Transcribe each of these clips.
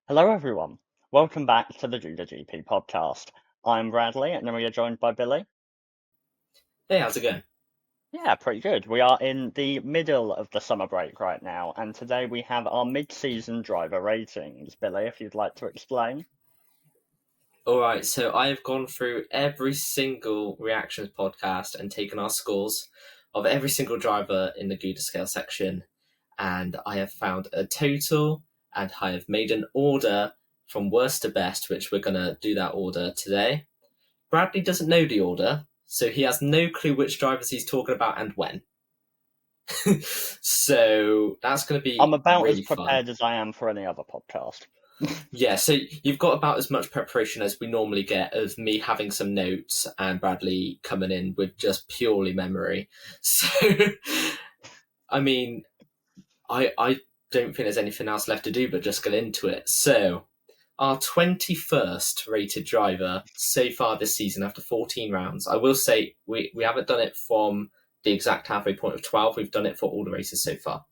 Hello, everyone. Welcome back to the GoudaGP podcast. I'm Bradley, and we are joined by Billy. Hey, how's it going? Yeah, pretty good. We are in the middle of the summer break right now, and today we have our mid-season driver ratings. Billy, if you'd like to explain. All right, so I have gone through every single reactions podcast and taken our scores of every single driver in the Gouda Scale section, and I have found a total, and I have made an order from worst to best, which we're going to do that order today. Bradley doesn't know the order, so he has no clue which drivers he's talking about and when. So that's going to I'm be about as really fun. prepared as I am for any other podcast. Yeah, so you've got about as much preparation as we normally get of me having some notes and Bradley coming in with just purely memory. So, I mean, I don't think there's anything else left to do but just get into it. So, our 21st rated driver so far this season after 14 rounds. I will say we haven't done it from the exact halfway point of 12. We've done it for all the races so far.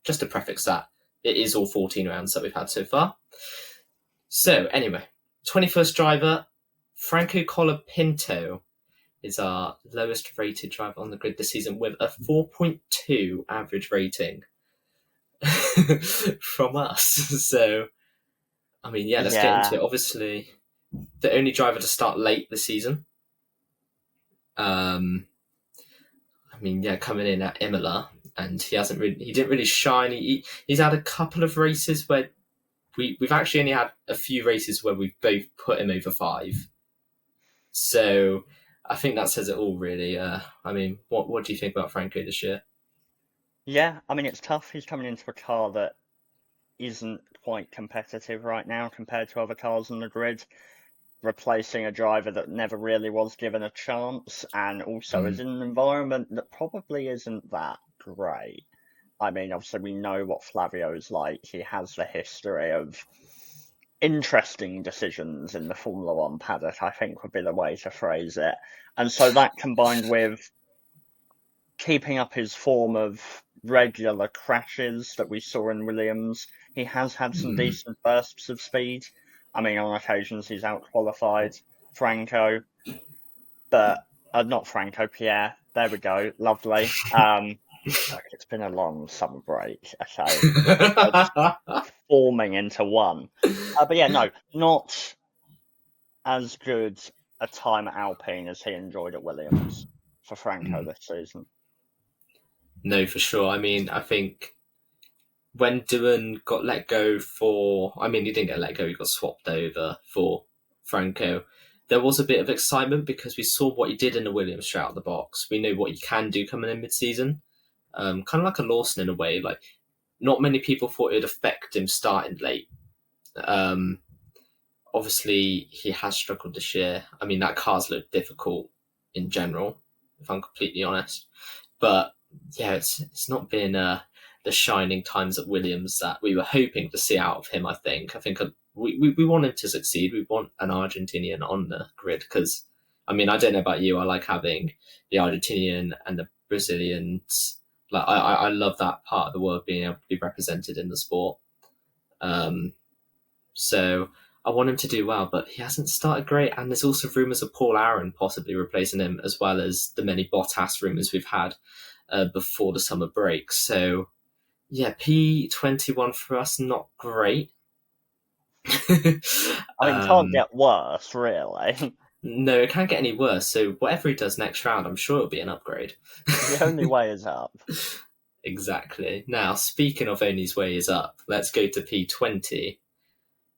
Just to prefix that, it is all 14 rounds that we've had so far. So, anyway, 21st driver, Franco Colapinto, is our lowest rated driver on the grid this season with a 4.2 average rating from us. So, I mean, yeah, let's get into Yeah, it. Obviously, the only driver to start late this season. Um, I mean, yeah, coming in at Imola, and he didn't really shine. He's had a couple of races where we've actually only had a few races where we've both put him over 5. So I think that says it all, really. I mean, what do you think about Franco this year? yeah. I mean, it's tough. He's coming into a car that isn't quite competitive right now compared to other cars on the grid, replacing a driver that never really was given a chance, and also is Mm. in an environment that probably isn't that great. I mean, obviously, we know what Flavio's like. He has the history of interesting decisions in the Formula One paddock, I think would be the way to phrase it. And so that combined with keeping up his form of regular crashes that we saw in Williams, he has had some Mm. decent bursts of speed. I mean, on occasions he's outqualified Franco, but not Franco, Pierre. There we go, lovely. Look, it's been a long summer break. Okay, they're just forming into one. But yeah, no, not as good a time at Alpine as he enjoyed at Williams for Franco this season. No, for sure. I mean, I think when Doohan got let go for, I mean, he didn't get let go, he got swapped over for Franco. There was a bit of excitement because we saw what he did in the Williams straight out of the box. We know what he can do coming in mid season. Kind of like a Lawson in a way. Like, not many people thought it'd affect him starting late. Um, Obviously, he has struggled this year. I mean, that car's looked difficult in general, if I'm completely honest. But yeah, it's not been the shining times at Williams that we were hoping to see out of him. I think we want him to succeed. We want an Argentinian on the grid because, I mean, I don't know about you. I like having the Argentinian and the Brazilians. Like I love that part of the world being able to be represented in the sport. Um, so I want him to do well, but he hasn't started great. And there's also rumours of Paul Aaron possibly replacing him, as well as the many Bottas rumours we've had before the summer break. So yeah, P21 for us, not great. I mean, can't um, get worse, really. no, it can't get any worse. So whatever he does next round, I'm sure it'll be an upgrade. The only way is up. Exactly. Now, speaking of only his way is up, let's go to P20.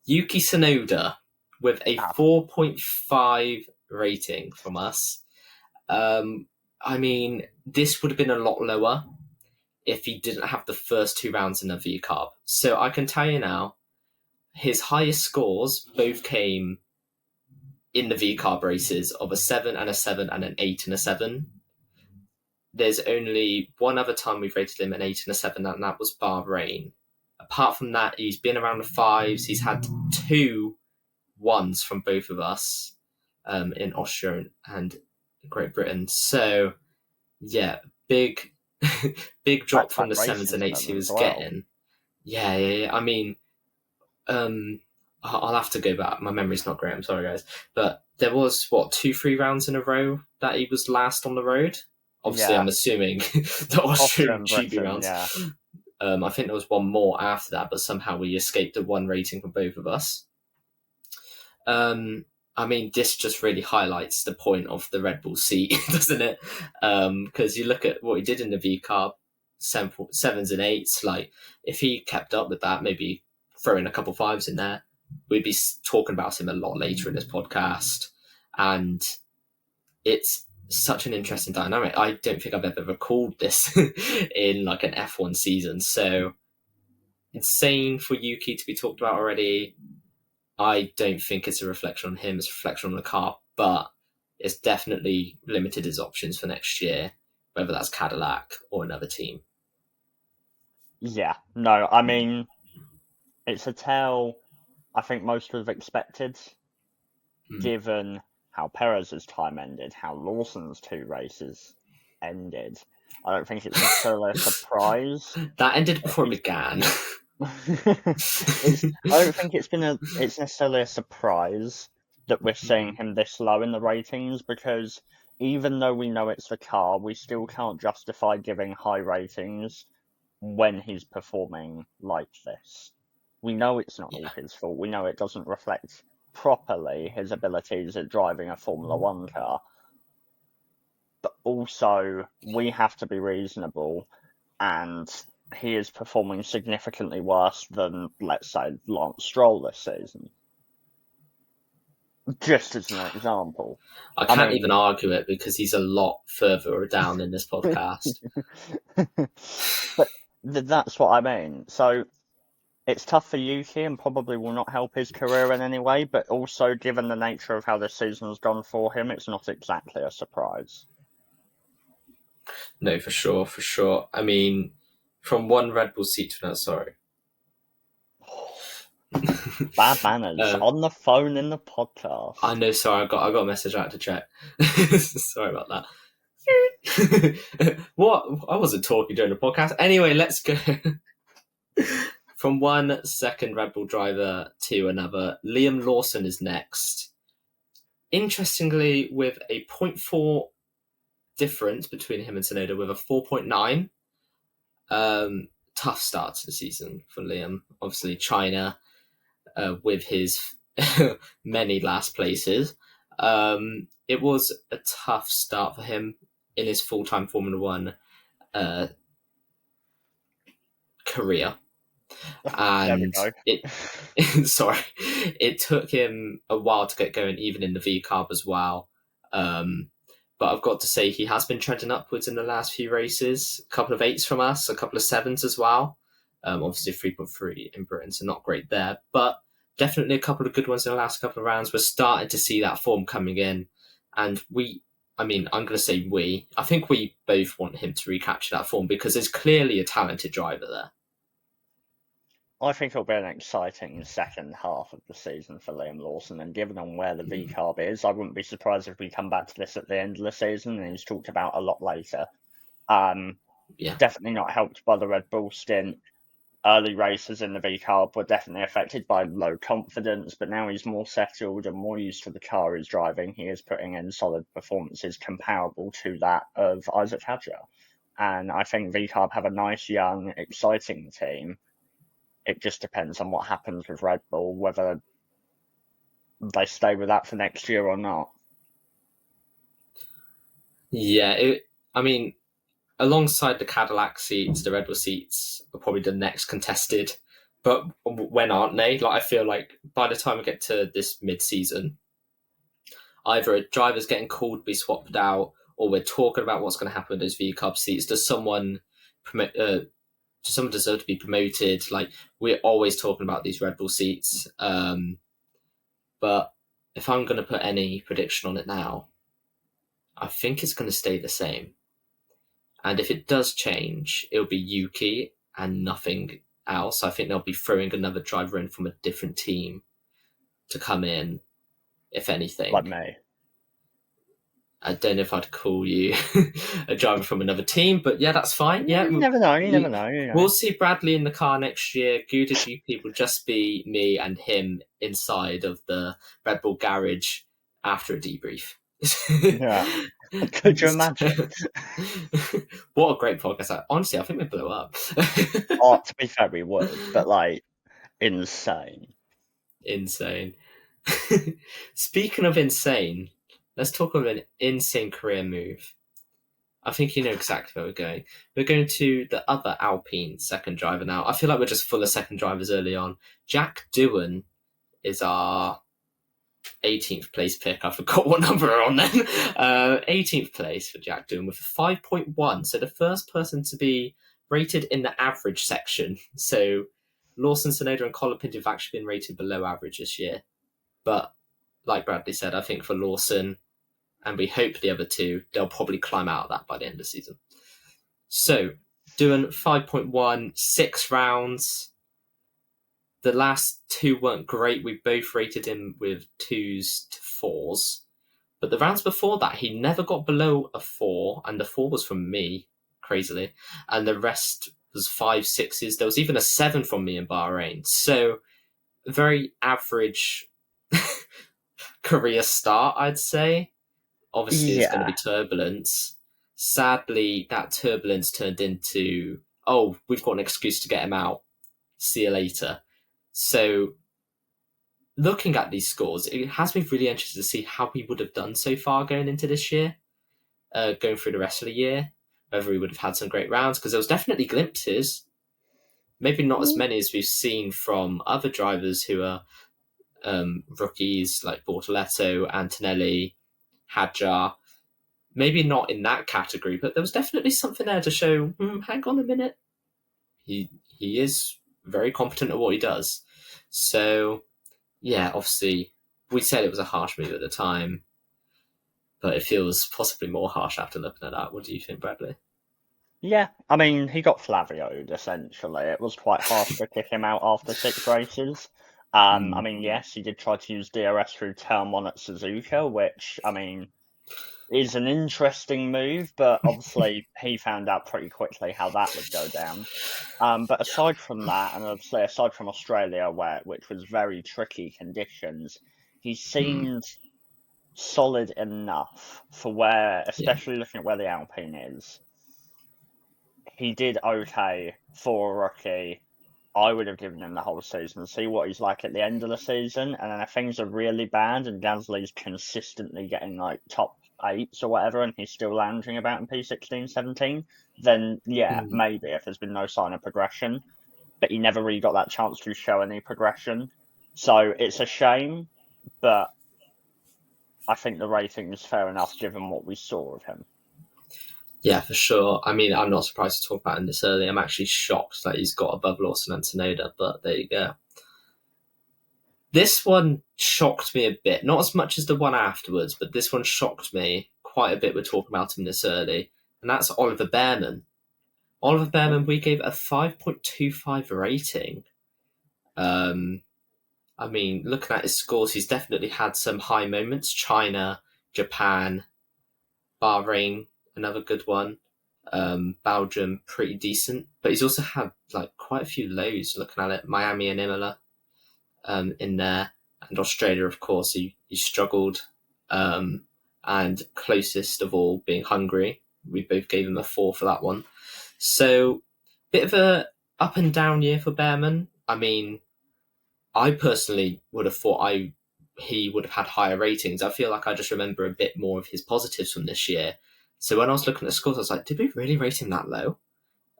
Yuki Tsunoda with a Ah, 4.5 rating from us. I mean, this would have been a lot lower if he didn't have the first 2 rounds in the V Carb. So I can tell you now, his highest scores both came in the V Carb races of a 7 and a 7 and an 8 and a 7. There's only one other time we've rated him an 8 and a 7, and that was Bahrain. Apart from that, he's been around the 5s. He's had 2 1s from both of us in Austria and Great Britain. So, yeah, big big drop from back-to-back the 7s races and in 8s them he as was well. getting. Yeah. I mean, I'll have to go back. My memory's not great. I'm sorry, guys. But there was, 2-3 rounds in a row that he was last on the road. Obviously, Yeah, I'm assuming the Austria Austrian and GP Britain, rounds. yeah. I think there was one more after that, but somehow we escaped a 1 rating from both of us. I mean, this just really highlights the point of the Red Bull seat, doesn't it? Because you look at what he did in the V Carb, 7s and 8s. Like, if he kept up with that, maybe throwing a couple 5s in there, we'd be talking about him a lot later in this podcast. And it's such an interesting dynamic. I don't think I've ever recalled this in like an F1 season. So insane for Yuki to be talked about already. I don't think it's a reflection on him, it's a reflection on the car, but it's definitely limited his options for next year, whether that's Cadillac or another team. Yeah, no, I mean, it's a tale I think most would have expected, given how Perez's time ended, how Lawson's 2 races ended. I don't think it's necessarily a surprise. That ended before it began. I don't think it's necessarily a surprise that we're seeing him this low in the ratings, because even though we know it's the car, we still can't justify giving high ratings when he's performing like this. We know it's not all his fault. We know it doesn't reflect properly his abilities at driving a Formula One car. But also, we have to be reasonable, and he is performing significantly worse than, let's say, Lance Stroll this season. Just as an example. I can't even argue it because he's a lot further down in this podcast. But that's what I mean. So it's tough for Yuki and probably will not help his career in any way, but also given the nature of how this season's gone for him, it's not exactly a surprise. No, for sure. I mean, from one Red Bull seat to another, sorry. Bad manners on the phone in the podcast. I know, sorry, I got a message I had to check. Sorry about that. What? I wasn't talking during the podcast. Anyway, let's go. From one second Red Bull driver to another, Liam Lawson is next. Interestingly, with a 0.4 difference between him and Tsunoda, with a 4.9. Tough start to the season for Liam. Obviously, China, with his many last places. It was a tough start for him in his full-time Formula One career. And it took him a while to get going, even in the V Carb as well. But I've got to say, he has been trending upwards in the last few races. A couple of 8s from us, a couple of 7s as well. Obviously 3.3 in Britain, so not great there. But definitely a couple of good ones in the last couple of rounds. We're starting to see that form coming in. And I'm going to say I think we both want him to recapture that form because there's clearly a talented driver there. I think it'll be an exciting second half of the season for Liam Lawson, and given on where the V-Carb is, I wouldn't be surprised if we come back to this at the end of the season and he's talked about a lot later. Definitely not helped by the Red Bull stint. Early races in the V-Carb were definitely affected by low confidence, but now he's more settled and more used to the car he's driving. He is putting in solid performances comparable to that of Isaac Hadjar. And I think V-Carb have a nice, young, exciting team. It just depends on what happens with Red Bull, whether they stay with that for next year or not. Yeah, alongside the Cadillac seats, the Red Bull seats are probably the next contested. But when aren't they? Like, I feel like by the time we get to this mid-season, either a driver's getting called to be swapped out, or we're talking about what's going to happen with those V-Carb seats. Does someone deserve to be promoted? Like, we're always talking about these Red Bull seats. But if I'm going to put any prediction on it now, I think it's going to stay the same. And if it does change, it'll be Yuki and nothing else. I think they'll be throwing another driver in from a different team to come in, if anything. Like me. I don't know if I'd call you a driver from another team, but yeah, that's fine. Yeah, You never know. You never know. You know. we'll see Bradley in the car next year. GoudaGP will just be me and him inside of the Red Bull garage after a debrief. Yeah. Could you imagine? What a great podcast! Honestly, I think we blow up. Oh, to be fair, we would, but like insane. Insane. Speaking of insane, let's talk about an insane career move. I think you know exactly where we're going. We're going to the other Alpine second driver now. I feel like we're just full of second drivers early on. Jack Doohan is our 18th place pick. I forgot what number we're on then. 18th place for Jack Doohan with 5.1. So the first person to be rated in the average section. So Lawson, Sonoda, and Colopinto have actually been rated below average this year. But like Bradley said, I think for Lawson, and we hope the other two, they'll probably climb out of that by the end of the season. So, doing 5.1, 6 rounds. The last two weren't great. We both rated him with 2s to 4s. But the rounds before that, he never got below a 4, and the 4 was from me, crazily. And the rest was 5, 6s. There was even a 7 from me in Bahrain. So, very average career start, I'd say. Obviously, there's going to be Yeah. turbulence. Sadly, that turbulence turned into, oh, we've got an excuse to get him out. See you later. So, looking at these scores, it has me really interested to see how we would have done so far going into this year, going through the rest of the year, whether we would have had some great rounds, because there was definitely glimpses. Maybe not as many as we've seen from other drivers who are rookies like Bortoletto, Antonelli, Hadjar. Maybe not in that category, but there was definitely something there to show, hang on a minute. He is very competent at what he does. So, yeah, obviously, we said it was a harsh move at the time, but it feels possibly more harsh after looking at that. What do you think, Bradley? Yeah, I mean, he got Flavioed, essentially. It was quite harsh to kick him out after 6 races. I Mm, mean, yes, he did try to use DRS through turn 1 at Suzuka, which, I mean, is an interesting move, but obviously he found out pretty quickly how that would go down. But aside from that, and obviously aside from Australia, which was very tricky conditions, he mm, seemed solid enough for where, yeah, especially looking at where the Alpine is, he did okay for a rookie. I would have given him the whole season, see what he's like at the end of the season, and then if things are really bad and Gasly's consistently getting like top eights or whatever, and he's still lounging about in P16, 17, then yeah, mm, maybe if there's been no sign of progression, but he never really got that chance to show any progression. So it's a shame, but I think the rating is fair enough given what we saw of him. yeah, for sure. I mean, I'm not surprised to talk about him this early. I'm actually shocked that he's got above Lawson and Sonoda, but there you go. This one shocked me a bit, not as much as the one afterwards, but this one shocked me quite a bit. We're talking about him this early, and that's Oliver Behrman. Oliver Behrman, we gave a 5.25 rating. Um, I mean, looking at his scores, he's definitely had some high moments. China, Japan, Bahrain, another good one. Belgium, pretty decent, but he's also had like quite a few lows. Looking at it, Miami and Imola, in there, and Australia, of course, he struggled. And closest of all being Hungary. We both gave him a 4 for that one. So, bit of a up and down year for Behrman. I mean, I personally would have thought he would have had higher ratings. I feel like I just remember a bit more of his positives from this year. So when I was looking at the scores, I was like, did we really rate him that low?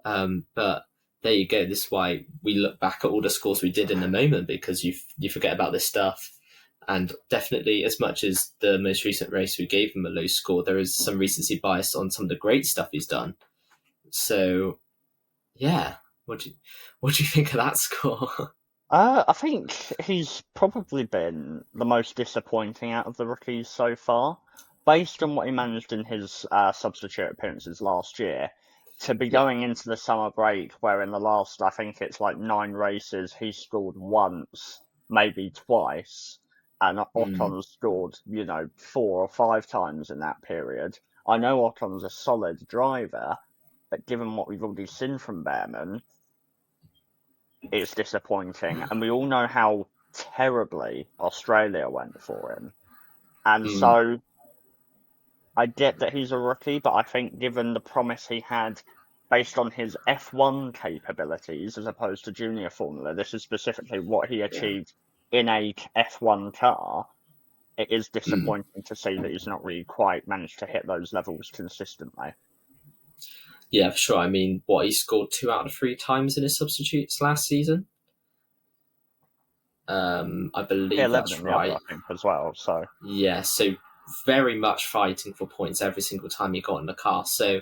But there you go. This is why we look back at all the scores we did in the moment, because you forget about this stuff. And definitely, as much as the most recent race we gave him a low score, there is some recency bias on some of the great stuff he's done. So yeah, what do you think of that score? I think he's probably been the most disappointing out of the rookies so far, based on what he managed in his substitute appearances last year. To be Yeah. going into the summer break, where in the last, I think it's like 9 races, he scored once, maybe twice, and Mm, Ocon scored, 4 or 5 times in that period. I know Ocon's a solid driver, but given what we've already seen from Behrman, it's disappointing. And we all know how terribly Australia went for him. And mm, so I get that he's a rookie, but I think given the promise he had based on his F1 capabilities as opposed to junior formula, this is specifically what he yeah. achieved in a F1 car. It is Mm. disappointing to see that he's not really quite managed to hit those levels consistently. Yeah, for sure. I mean, what, he scored 2 out of 3 times in his substitutes last season? I He believe 11 that's in the other, I right. think, as well. So Yeah, so very much fighting for points every single time he got in the car. So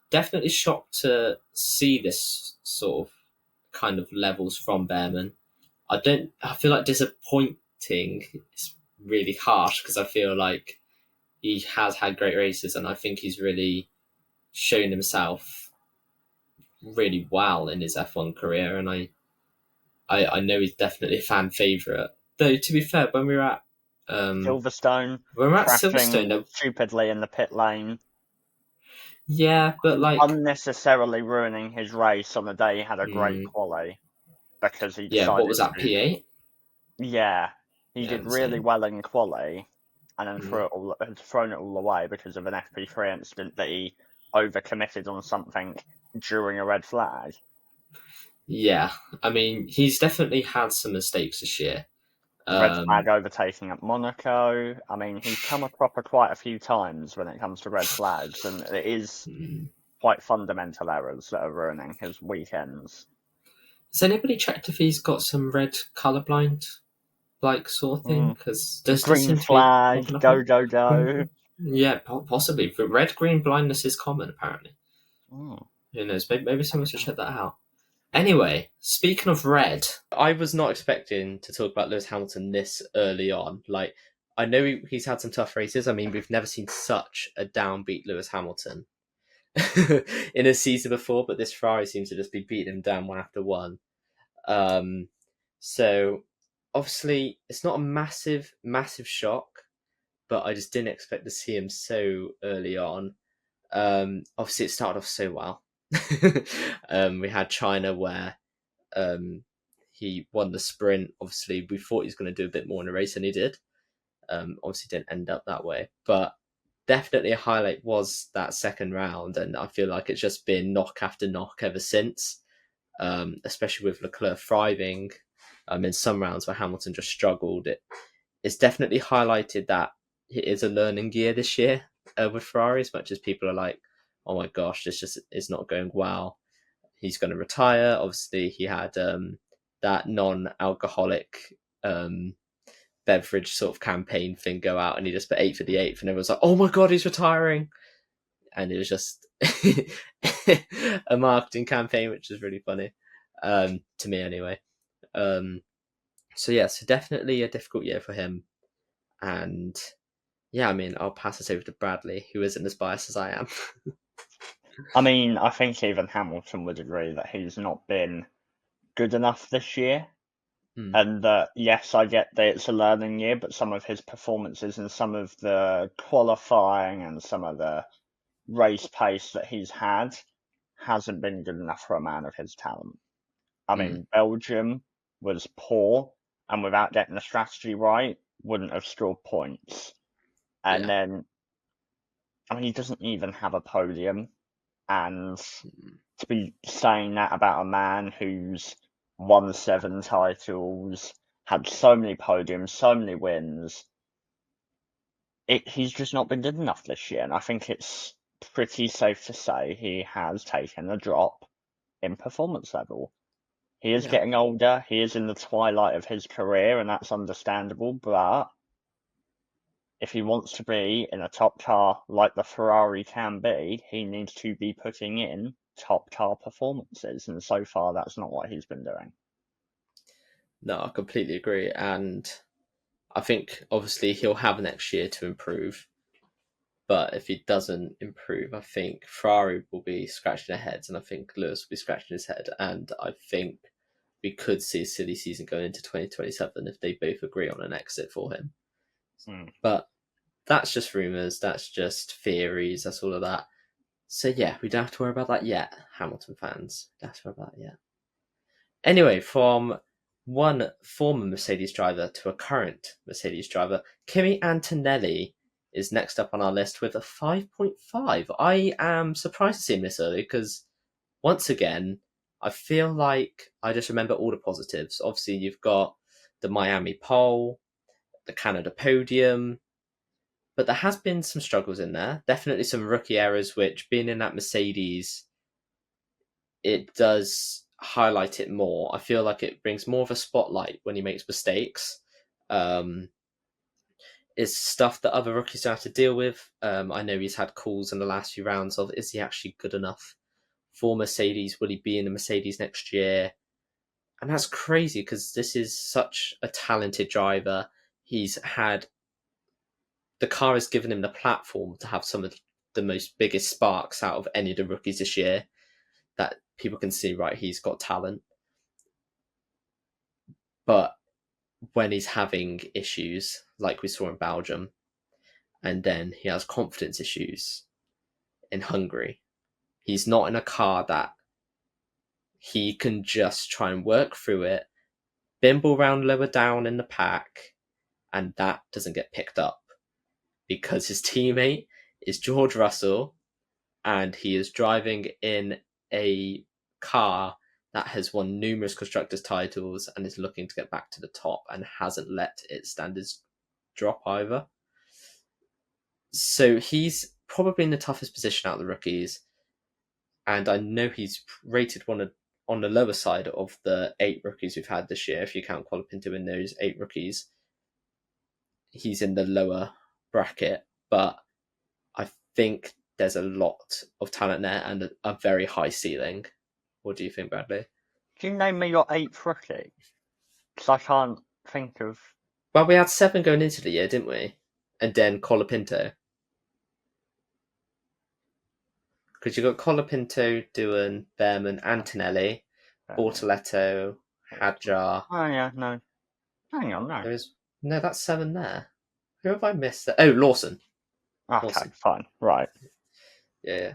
definitely shocked to see this sort of kind of levels from Behrman. I feel like disappointing is really harsh because I feel like he has had great races and I think he's really shown himself really well in his F1 career. And I know he's definitely a fan favourite. Though, to be fair, um, Silverstone when we we're at Silverstone, crashing stupidly in the pit lane, yeah, but like, unnecessarily ruining his race on the day he had a great mm, quali because he yeah, what decided was that, to. P8? Yeah, he Yeah, did really insane. well in quali, and then Mm. had thrown it all away because of an FP3 incident that he overcommitted on something during a red flag. Yeah, I mean, he's definitely had some mistakes this year. The red flag Um, overtaking at Monaco. I mean, he's come a cropper quite a few times when it comes to red flags, and it is mm. quite fundamental errors that are ruining his weekends. Has anybody checked if he's got some red colorblind, like, sort of thing? Mm. Because does Green seem to be flag, popping up go, on. go, go. Yeah, possibly. But red green blindness is common, apparently. Mm. Who knows? Maybe someone should check that out. Anyway, speaking of red, I was not expecting to talk about Lewis Hamilton this early on. Like, I know he's had some tough races. I mean, we've never seen such a downbeat Lewis Hamilton in a season before, but this Ferrari seems to just be beating him down one after one. Um, so obviously, it's not a massive shock, but I just didn't expect to see him so early on. Obviously, it started off so well. We had China where um, he won the sprint. Obviously, we thought he was going to do a bit more in the race, and he did. Obviously, didn't end up that way, but definitely a highlight was that second round, and I feel like it's just been knock after knock ever since. Especially with Leclerc thriving in some rounds where Hamilton just struggled. It's definitely highlighted that it is a learning year this year with Ferrari, as much as people are like, oh my gosh, this just is not going well. He's going to retire. Obviously, he had that non-alcoholic beverage sort of campaign thing go out, and he just put 8 for the 8th, and everyone's like, "Oh my god, he's retiring!" And it was just a marketing campaign, which is really funny to me, anyway. Um, so yeah, so definitely a difficult year for him, and yeah, I mean, I'll pass this over to Bradley, who isn't as biased as I am. I mean, I think even Hamilton would agree that he's not been good enough this year. Hmm. And that, yes, I get that it's a learning year, but some of his performances and some of the qualifying and some of the race pace that he's had hasn't been good enough for a man of his talent. I Hmm. mean, Belgium was poor, and without getting the strategy right, wouldn't have scored points. And Yeah. then, I mean, he doesn't even have a podium. And Hmm. to be saying that about a man who's won 7 titles, had so many podiums, so many wins, he's just not been good enough this year. And I think it's pretty safe to say he has taken a drop in performance level. He is Yeah. getting older, he is in the twilight of his career, and that's understandable, but if he wants to be in a top car like the Ferrari can be, he needs to be putting in top car performances, and so far that's not what he's been doing. No, I completely agree, and I think obviously he'll have next year to improve. But if he doesn't improve, I think Ferrari will be scratching their heads, and I think Lewis will be scratching his head. And I think we could see a silly season going into 2027 if they both agree on an exit for him. Mm. But that's just rumours, that's just theories, that's all of that. So yeah, we don't have to worry about that yet, Hamilton fans. Don't have to worry about that yet. Anyway, from one former Mercedes driver to a current Mercedes driver, Kimi Antonelli is next up on our list with a 5.5. I am surprised to see him this early because, once again, I feel like I just remember all the positives. Obviously, you've got the Miami pole, the Canada podium, but there has been some struggles in there. Definitely some rookie errors, which being in that Mercedes, it does highlight it more. I feel like it brings more of a spotlight when he makes mistakes. Um, it's stuff that other rookies don't have to deal with. I know he's had calls in the last few rounds of, is he actually good enough for Mercedes? Will he be in the Mercedes next year? And that's crazy because this is such a talented driver. He's had, the car has given him the platform to have some of the most biggest sparks out of any of the rookies this year, that people can see, right, he's got talent. But when he's having issues, like we saw in Belgium, and then he has confidence issues in Hungary, he's not in a car that he can just try and work through it, bimble round lower down in the pack, and that doesn't get picked up because his teammate is George Russell, and he is driving in a car that has won numerous constructors titles and is looking to get back to the top and hasn't let its standards drop either. So he's probably in the toughest position out of the rookies, and I know he's rated one of, on the lower side of the 8 rookies we've had this year. If you count Colapinto in those 8 rookies, he's in the lower bracket, but I think there's a lot of talent there and a very high ceiling. What do you think, Bradley? Can you name me your 8th rookie? Because I can't think of. Well, we had 7 going into the year, didn't we? And then Colapinto. Because you got Colapinto, Doohan, Behrman, Antonelli, Bortoletto, Hadjar. Oh yeah, no. Hang on, no. There is no, that's 7 there. Who have I missed? Oh, Lawson. Okay, Lawson. fine. Right. Yeah.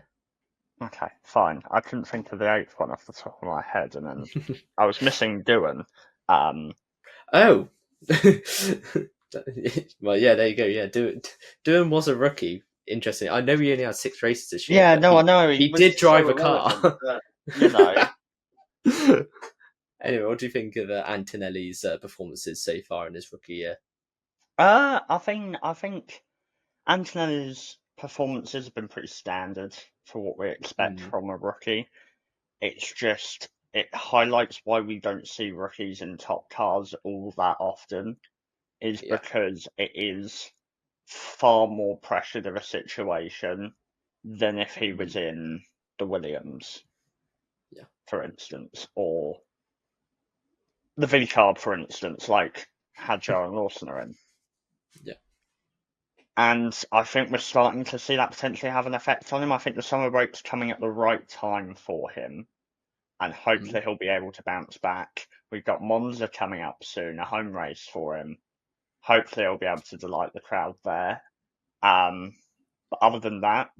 Okay, fine. I couldn't think of the 8th one off the top of my head, and then I was missing Doohan. Oh. Well, yeah, there you go. Yeah, Doohan was a rookie. Interesting. I know he only had 6 races this year. Yeah, But no, I know. he was did drive so a car. irrelevant, you know. Anyway, what do you think of Antonelli's performances so far in his rookie year? I think Antonelli's performances have been pretty standard for what we expect from a rookie. It's just, it highlights why we don't see rookies in top cars all that often, is Yeah. because it is far more pressured of a situation than if he was in the Williams, Yeah. for instance, or the V card, for instance, like Hadjar and Lawson are in. Yeah. And I think we're starting to see that potentially have an effect on him. I think the summer break's coming at the right time for him, and hopefully he'll be able to bounce back. We've got Monza coming up soon, a home race for him. Hopefully he'll be able to delight the crowd there. But other than that,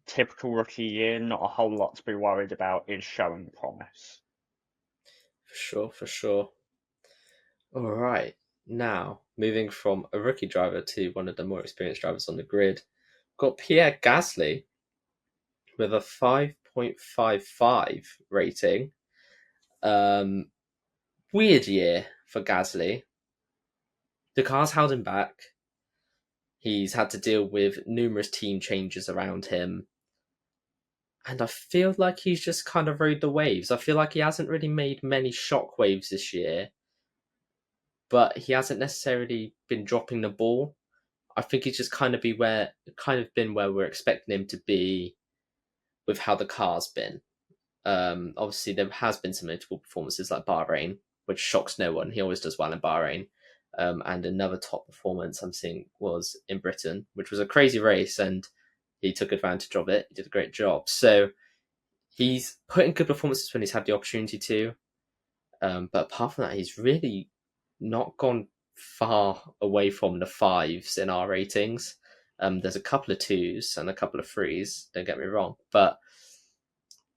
typical rookie year, not a whole lot to be worried about, is showing promise. For sure, for sure. All right. Now, moving from a rookie driver to one of the more experienced drivers on the grid, got Pierre Gasly with a 5.55 rating. Weird year for Gasly. The car's held him back. He's had to deal with numerous team changes around him. And I feel like he's just kind of rode the waves. I feel like he hasn't really made many shock waves this year, but he hasn't necessarily been dropping the ball. I think he's just kind of been where we're expecting him to be with how the car's been. Obviously, there has been some notable performances like Bahrain, which shocks no one. He always does well in Bahrain. And another top performance I'm seeing was in Britain, which was a crazy race, and he took advantage of it. He did a great job. So he's put in good performances when he's had the opportunity to. But apart from that, he's really not gone far away from the fives in our ratings. There's a couple of twos and a couple of threes, don't get me wrong, but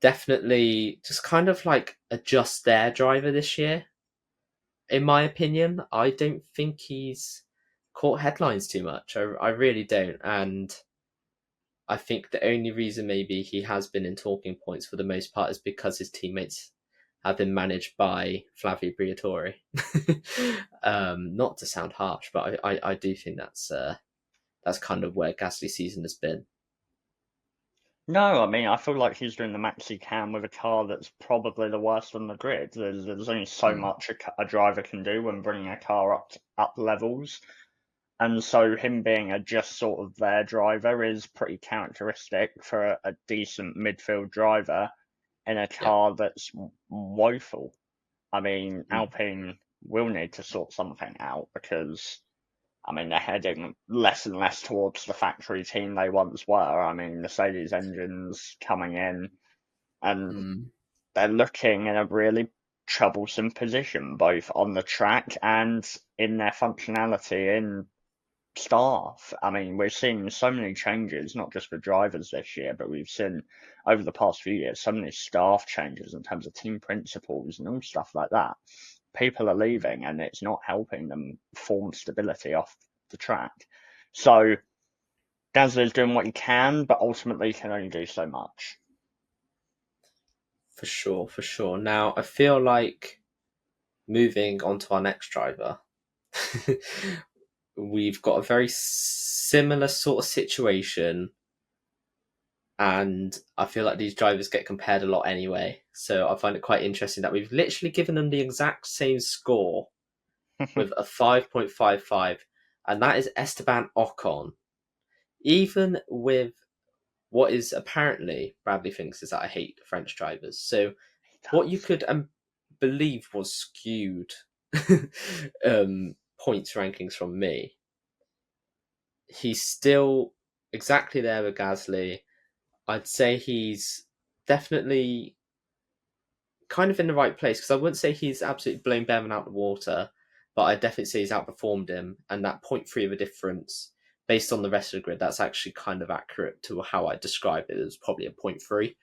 definitely just kind of like a just there driver this year, in my opinion. I don't think he's caught headlines too much. I really don't. And I think the only reason maybe he has been in talking points for the most part is because his teammates have been managed by Flavio Briatore. Not to sound harsh, but I do think that's kind of where Gasly's season has been. No, I mean, I feel like he's doing the max he can with a car that's probably the worst on the grid. There's only so Mm, much a driver can do when bringing a car up levels. And so him being a just sort of there driver is pretty characteristic for a decent midfield driver in a yeah. car that's woeful. I mean, Mm, Alpine will need to sort something out because, I mean, they're heading less and less towards the factory team they once were. I mean, Mercedes engines coming in and mm, they're looking in a really troublesome position, both on the track and in their functionality in staff. I mean, we're seeing so many changes, not just for drivers this year, but we've seen over the past few years so many staff changes in terms of team principals and all stuff like that. People are leaving and it's not helping them form stability off the track. So Gasly's doing what he can, but ultimately can only do so much. for sure, for sure. Now I feel like moving on to our next driver, we've got a very similar sort of situation, and I feel like these drivers get compared a lot anyway. So I find it quite interesting that we've literally given them the exact same score with a 5.55, and that is Esteban Ocon. Even with what is apparently Bradley thinks is that I hate French drivers. So He what you does. could believe was skewed points rankings from me, he's still exactly there with Gasly. I'd say he's definitely kind of in the right place because I wouldn't say he's absolutely blown Bevan out the water, but I definitely say he's outperformed him, and that 0.3 of a difference based on the rest of the grid, that's actually kind of accurate to how I described it. It was probably a 0.3.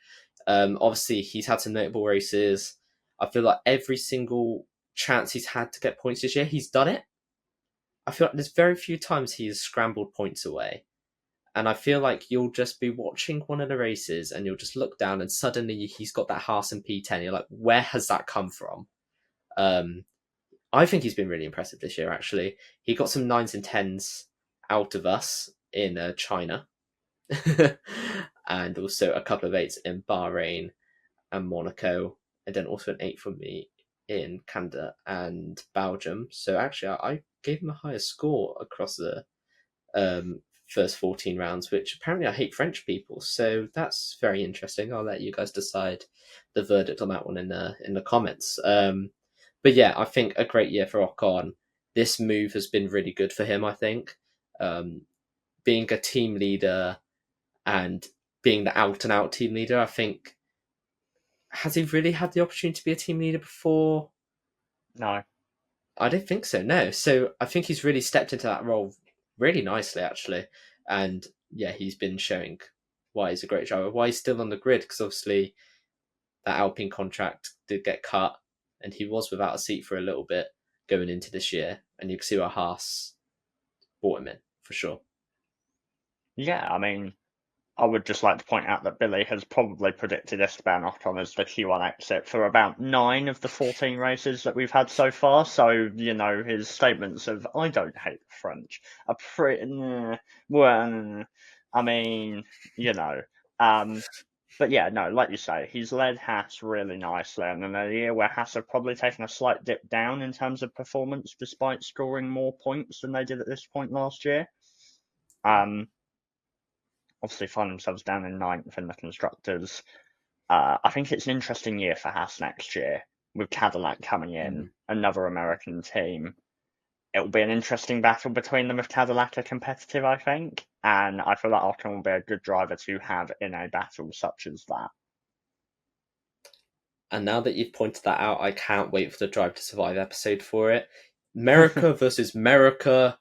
Obviously, he's had some notable races. I feel like every single chance he's had to get points this year, he's done it. I feel like there's very few times he's scrambled points away. And I feel like you'll just be watching one of the races and you'll just look down and suddenly he's got that Haas and P10. You're like, where has that come from? Um, I think he's been really impressive this year, actually. He got some nines and tens out of us in China, and also a couple of eights in Bahrain and Monaco, and then also an eight from me in Canada and Belgium. So actually, I gave him a higher score across the um, first 14 rounds, which apparently I hate French people. So that's very interesting. I'll let you guys decide the verdict on that one in the comments. But yeah, I think a great year for Ocon. This move has been really good for him, I think. Um, Being a team leader and being the out and out team leader, I think, has he really had the opportunity to be a team leader before? No. I don't think so, no. So I think he's really stepped into that role really nicely, actually. And yeah, he's been showing why he's a great driver, why he's still on the grid, because obviously that Alpine contract did get cut and he was without a seat for a little bit going into this year. And you can see why Haas brought him in, for sure. Yeah, I mean, I would just like to point out that Billy has probably predicted Esteban Ocon as the Q1 exit for about 9 of the 14 races that we've had so far. So, his statements of, I don't hate the French, are pretty, well, I mean, you know. Um, but yeah, no, like you say, he's led Haas really nicely. And in a year where Haas have probably taken a slight dip down in terms of performance, despite scoring more points than they did at this point last year. Um, Obviously find themselves down in ninth in the constructors. I think it's an interesting year for Haas next year with Cadillac coming in, Mm. another American team. It will be an interesting battle between them if Cadillac are competitive, I think, and I feel like Ocon will be a good driver to have in a battle such as that. And now that you've pointed that out, I can't wait for the Drive to Survive episode for it. America versus America,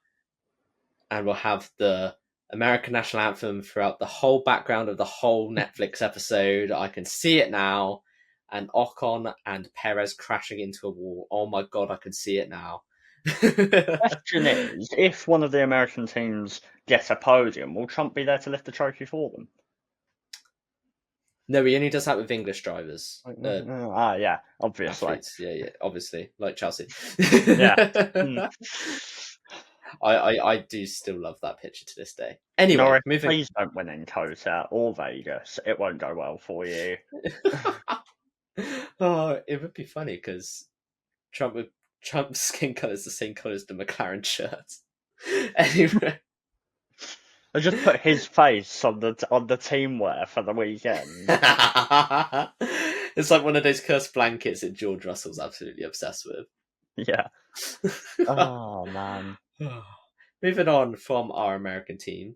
and we'll have the American national anthem throughout the whole background of the whole Netflix episode. I can see it now. And Ocon and Perez crashing into a wall. Oh my god, I can see it now. Question is, if one of the American teams gets a podium, will Trump be there to lift the trophy for them? No, he only does that with English drivers. Yeah, obviously. Athletes, yeah, obviously, like Chelsea. Yeah. Mm. I do still love that picture to this day. Anyway, Norris, moving. please don't win in Kota or Vegas. It won't go well for you. Oh, it would be funny because Trump's skin color is the same color as the McLaren shirt. Anyway, I just put his face on the team wear for the weekend. it's like one of those cursed blankets that George Russell's absolutely obsessed with. Yeah. Oh man. Moving on from our American team,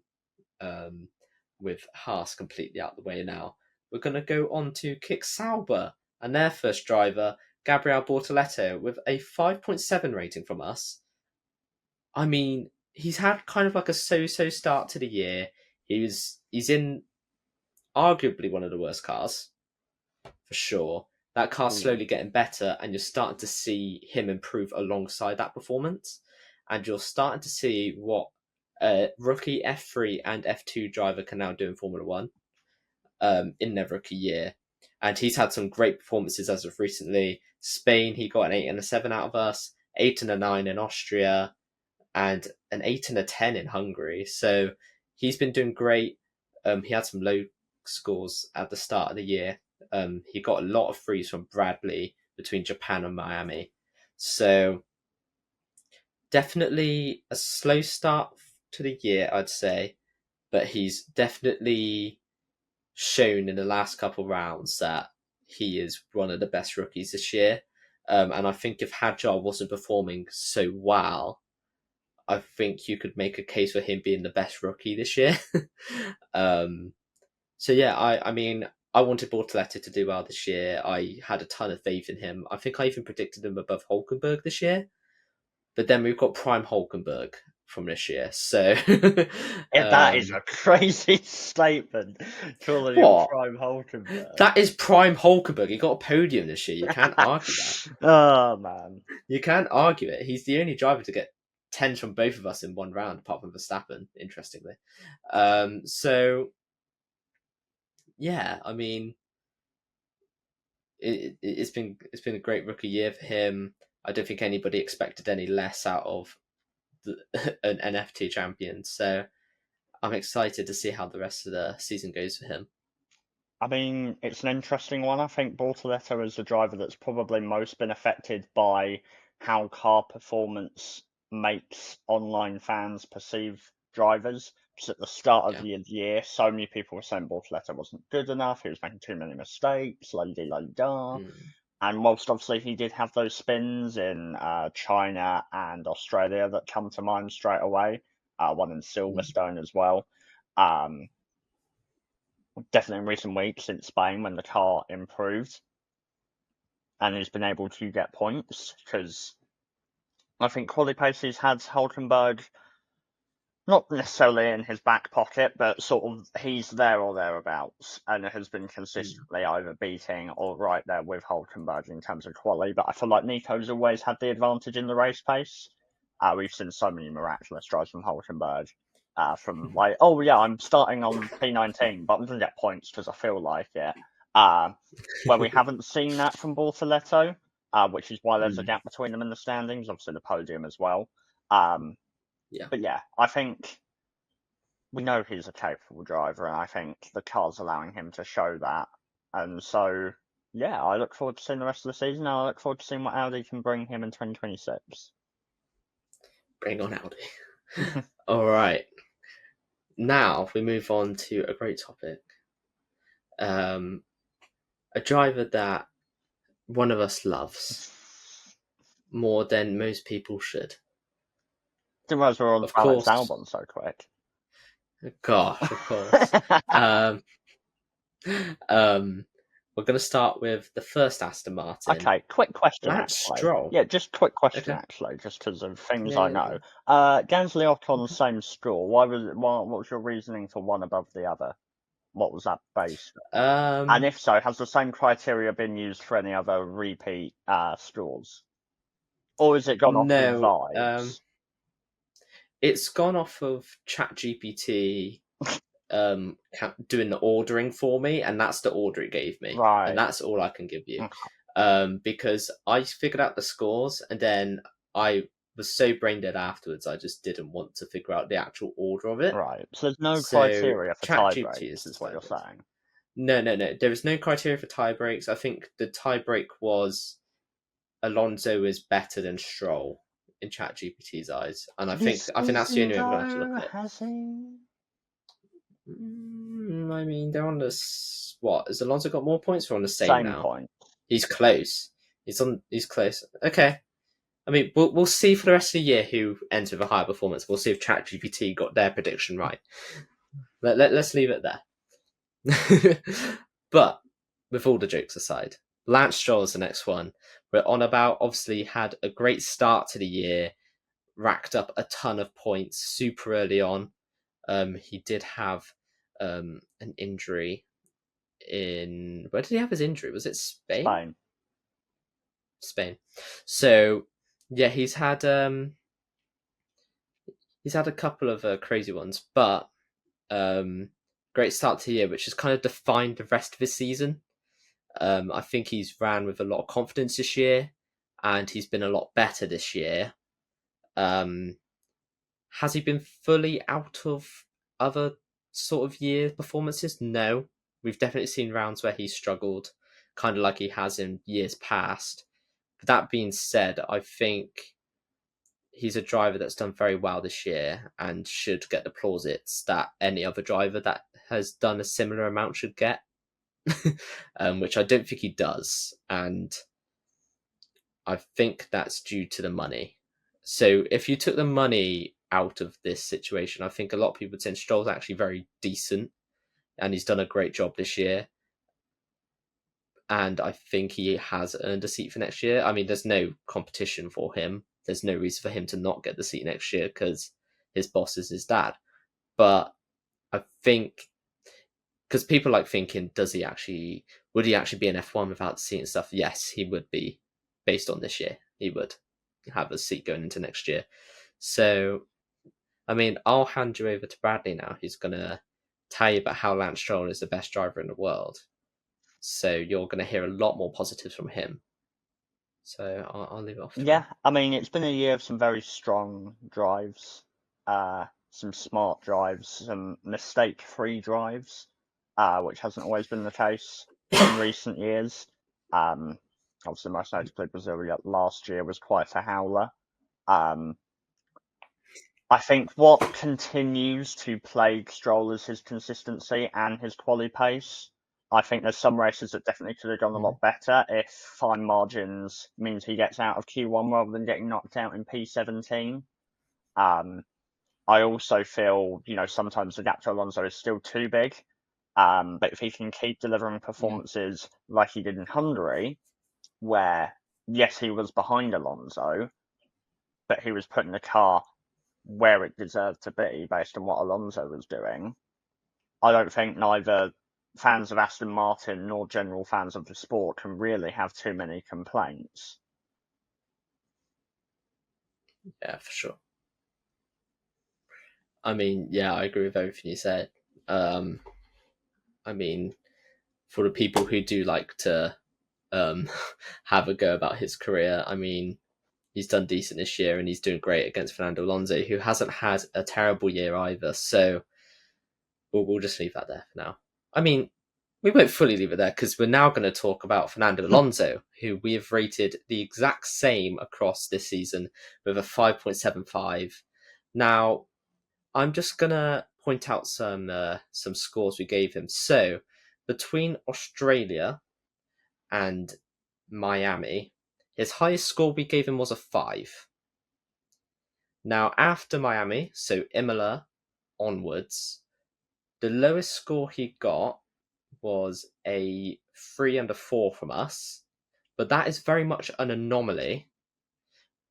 with Haas completely out the way now, we're going to go on to Kick Sauber and their first driver, Gabriel Bortoleto, with a 5.7 rating from us. I mean, he's had kind of like a so-so start to the year. He's in arguably one of the worst cars, for sure. That car's slowly getting better, and you're starting to see him improve alongside that performance. And you're starting to see what a rookie F3 and F2 driver can now do in Formula One in their rookie year. And he's had some great performances as of recently. Spain, he got an 8 and a 7 out of us, 8 and a 9 in Austria, and an 8 and a 10 in Hungary. So he's been doing great. He had some low scores at the start of the year. He got a lot of frees from Bradley between Japan and Miami. So definitely a slow start to the year, I'd say. But he's definitely shown in the last couple of rounds that he is one of the best rookies this year. And I think if Hadjar wasn't performing so well, I think you could make a case for him being the best rookie this year. So yeah, I mean, I wanted Bortoleto to do well this year. I had a ton of faith in him. I think I even predicted him above Hulkenberg this year. But then we've got Prime Hulkenberg from this year. So That is a crazy statement. Calling him Prime Hulkenberg. That is Prime Hulkenberg. He got a podium this year. You can't argue that. Oh man, you can't argue it. He's the only driver to get 10s from both of us in one round, apart from Verstappen. Interestingly, so yeah, I mean, it's been a great rookie year for him. I don't think anybody expected any less out of an NFT champion. So I'm excited to see how the rest of the season goes for him. I mean, it's an interesting one. I think Bortoleto is the driver that's probably most been affected by how car performance makes online fans perceive drivers. Because at the start of the year, so many people were saying Bortoleto wasn't good enough, he was making too many mistakes, la-di-la-da. And whilst obviously he did have those spins in China and Australia that come to mind straight away, one in Silverstone as well. Definitely in recent weeks in Spain when the car improved and he's been able to get points, because I think quali paces had Hulkenberg not necessarily in his back pocket, but sort of he's there or thereabouts, and has been consistently either beating or right there with Hulkenberg in terms of quali. But I feel like Nico's always had the advantage in the race pace. We've seen so many miraculous drives from Hulkenberg. From like, oh yeah, I'm starting on P19, but I'm going to get points because I feel like it. Where we haven't seen that from Bortoleto, which is why there's a gap between them in the standings, obviously the podium as well. But yeah, I think we know he's a capable driver, and I think the car's allowing him to show that. And so, yeah, I look forward to seeing the rest of the season, and I look forward to seeing what Audi can bring him in 2026. Bring on Audi. All right. Now we move on to a great topic. A driver that one of us loves more than most people should. Didn't realize we were on Alex Albon so quick. Gosh, of course. we're going to start with the first Aston Martin. Okay, quick question, Lance actually. Stroll. Yeah, just quick question, Okay. actually, just because of things Yeah, I yeah, know. yeah. Gansley Ocon, same score. What was your reasoning for one above the other? What was that based on? And if so, has the same criteria been used for any other repeat scores? Or has it gone off of no, vibes? it's gone off of ChatGPT doing the ordering for me, and that's the order it gave me, and Right. that's all I can give you. Okay. Because I figured out the scores, and then I was so brain dead afterwards, I just didn't want to figure out the actual order of it. Right. So there's no So criteria for tie ChatGPT breaks, is the is what tie you're breaks. saying. No, no, no. There is no criteria for tie breaks. I think the tie break was Alonso is better than Stroll in ChatGPT's eyes, and This I think is that's the he only way we're gonna have to look though, at it. has he? I mean, they're on this. What has Alonso got more points? Or on the same Same now. point. He's close. He's close. Okay. I mean, we'll see for the rest of the year who ends with a higher performance. We'll see if ChatGPT got their prediction right. Let's leave it there. But with all the jokes aside, Lance Stroll is the next one. We're on about. Obviously, had a great start to the year, racked up a ton of points super early on. He did have an injury in where did he have his injury? Was it Spain? Spain. Spain. So yeah, he's had a couple of crazy ones, but great start to the year, which has kind of defined the rest of his season. I think he's ran with a lot of confidence this year, and he's been a lot better this year. Has he been fully out of other sort of year performances? No. We've definitely seen rounds where he's struggled, kind of like he has in years past. But that being said, I think he's a driver that's done very well this year and should get the plaudits that any other driver that has done a similar amount should get, which I don't think he does. And I think that's due to the money. So if you took the money out of this situation, I think a lot of people would say Stroll's actually very decent and he's done a great job this year. And I think he has earned a seat for next year. I mean, there's no competition for him. There's no reason for him to not get the seat next year because his boss is his dad. But I think because people like thinking, would he actually be an F1 without the seat and stuff? Yes, he would be based on this year. He would have a seat going into next year. So, I mean, I'll hand you over to Bradley now, who's going to tell you about how Lance Stroll is the best driver in the world. So you're going to hear a lot more positives from him. So I'll leave it off to Yeah, him. I mean, it's been a year of some very strong drives, some smart drives, some mistake-free drives, which hasn't always been the case in recent years. Obviously, most notably, Brazil last year was quite a howler. Um, I think what continues to plague Stroll is his consistency and his quali pace. I think there's some races that definitely could have gone a lot better if fine margins means he gets out of Q1 rather than getting knocked out in P17. I also feel, sometimes the gap to Alonso is still too big. But if he can keep delivering performances like he did in Hungary, where, yes, he was behind Alonso, but he was putting the car where it deserved to be based on what Alonso was doing, I don't think neither fans of Aston Martin nor general fans of the sport can really have too many complaints. Yeah, for sure. I mean, yeah, I agree with everything you said. I mean, for the people who do like to have a go about his career, I mean, he's done decent this year and he's doing great against Fernando Alonso, who hasn't had a terrible year either. So we'll just leave that there for now. I mean, we won't fully leave it there because we're now going to talk about Fernando Alonso, who we have rated the exact same across this season with a 5.75. Now, I'm just going to point out some scores we gave him. So, between Australia and Miami, his highest score we gave him was a 5. Now, after Miami, so Imola onwards, the lowest score he got was a 3 under 4 from us, but that is very much an anomaly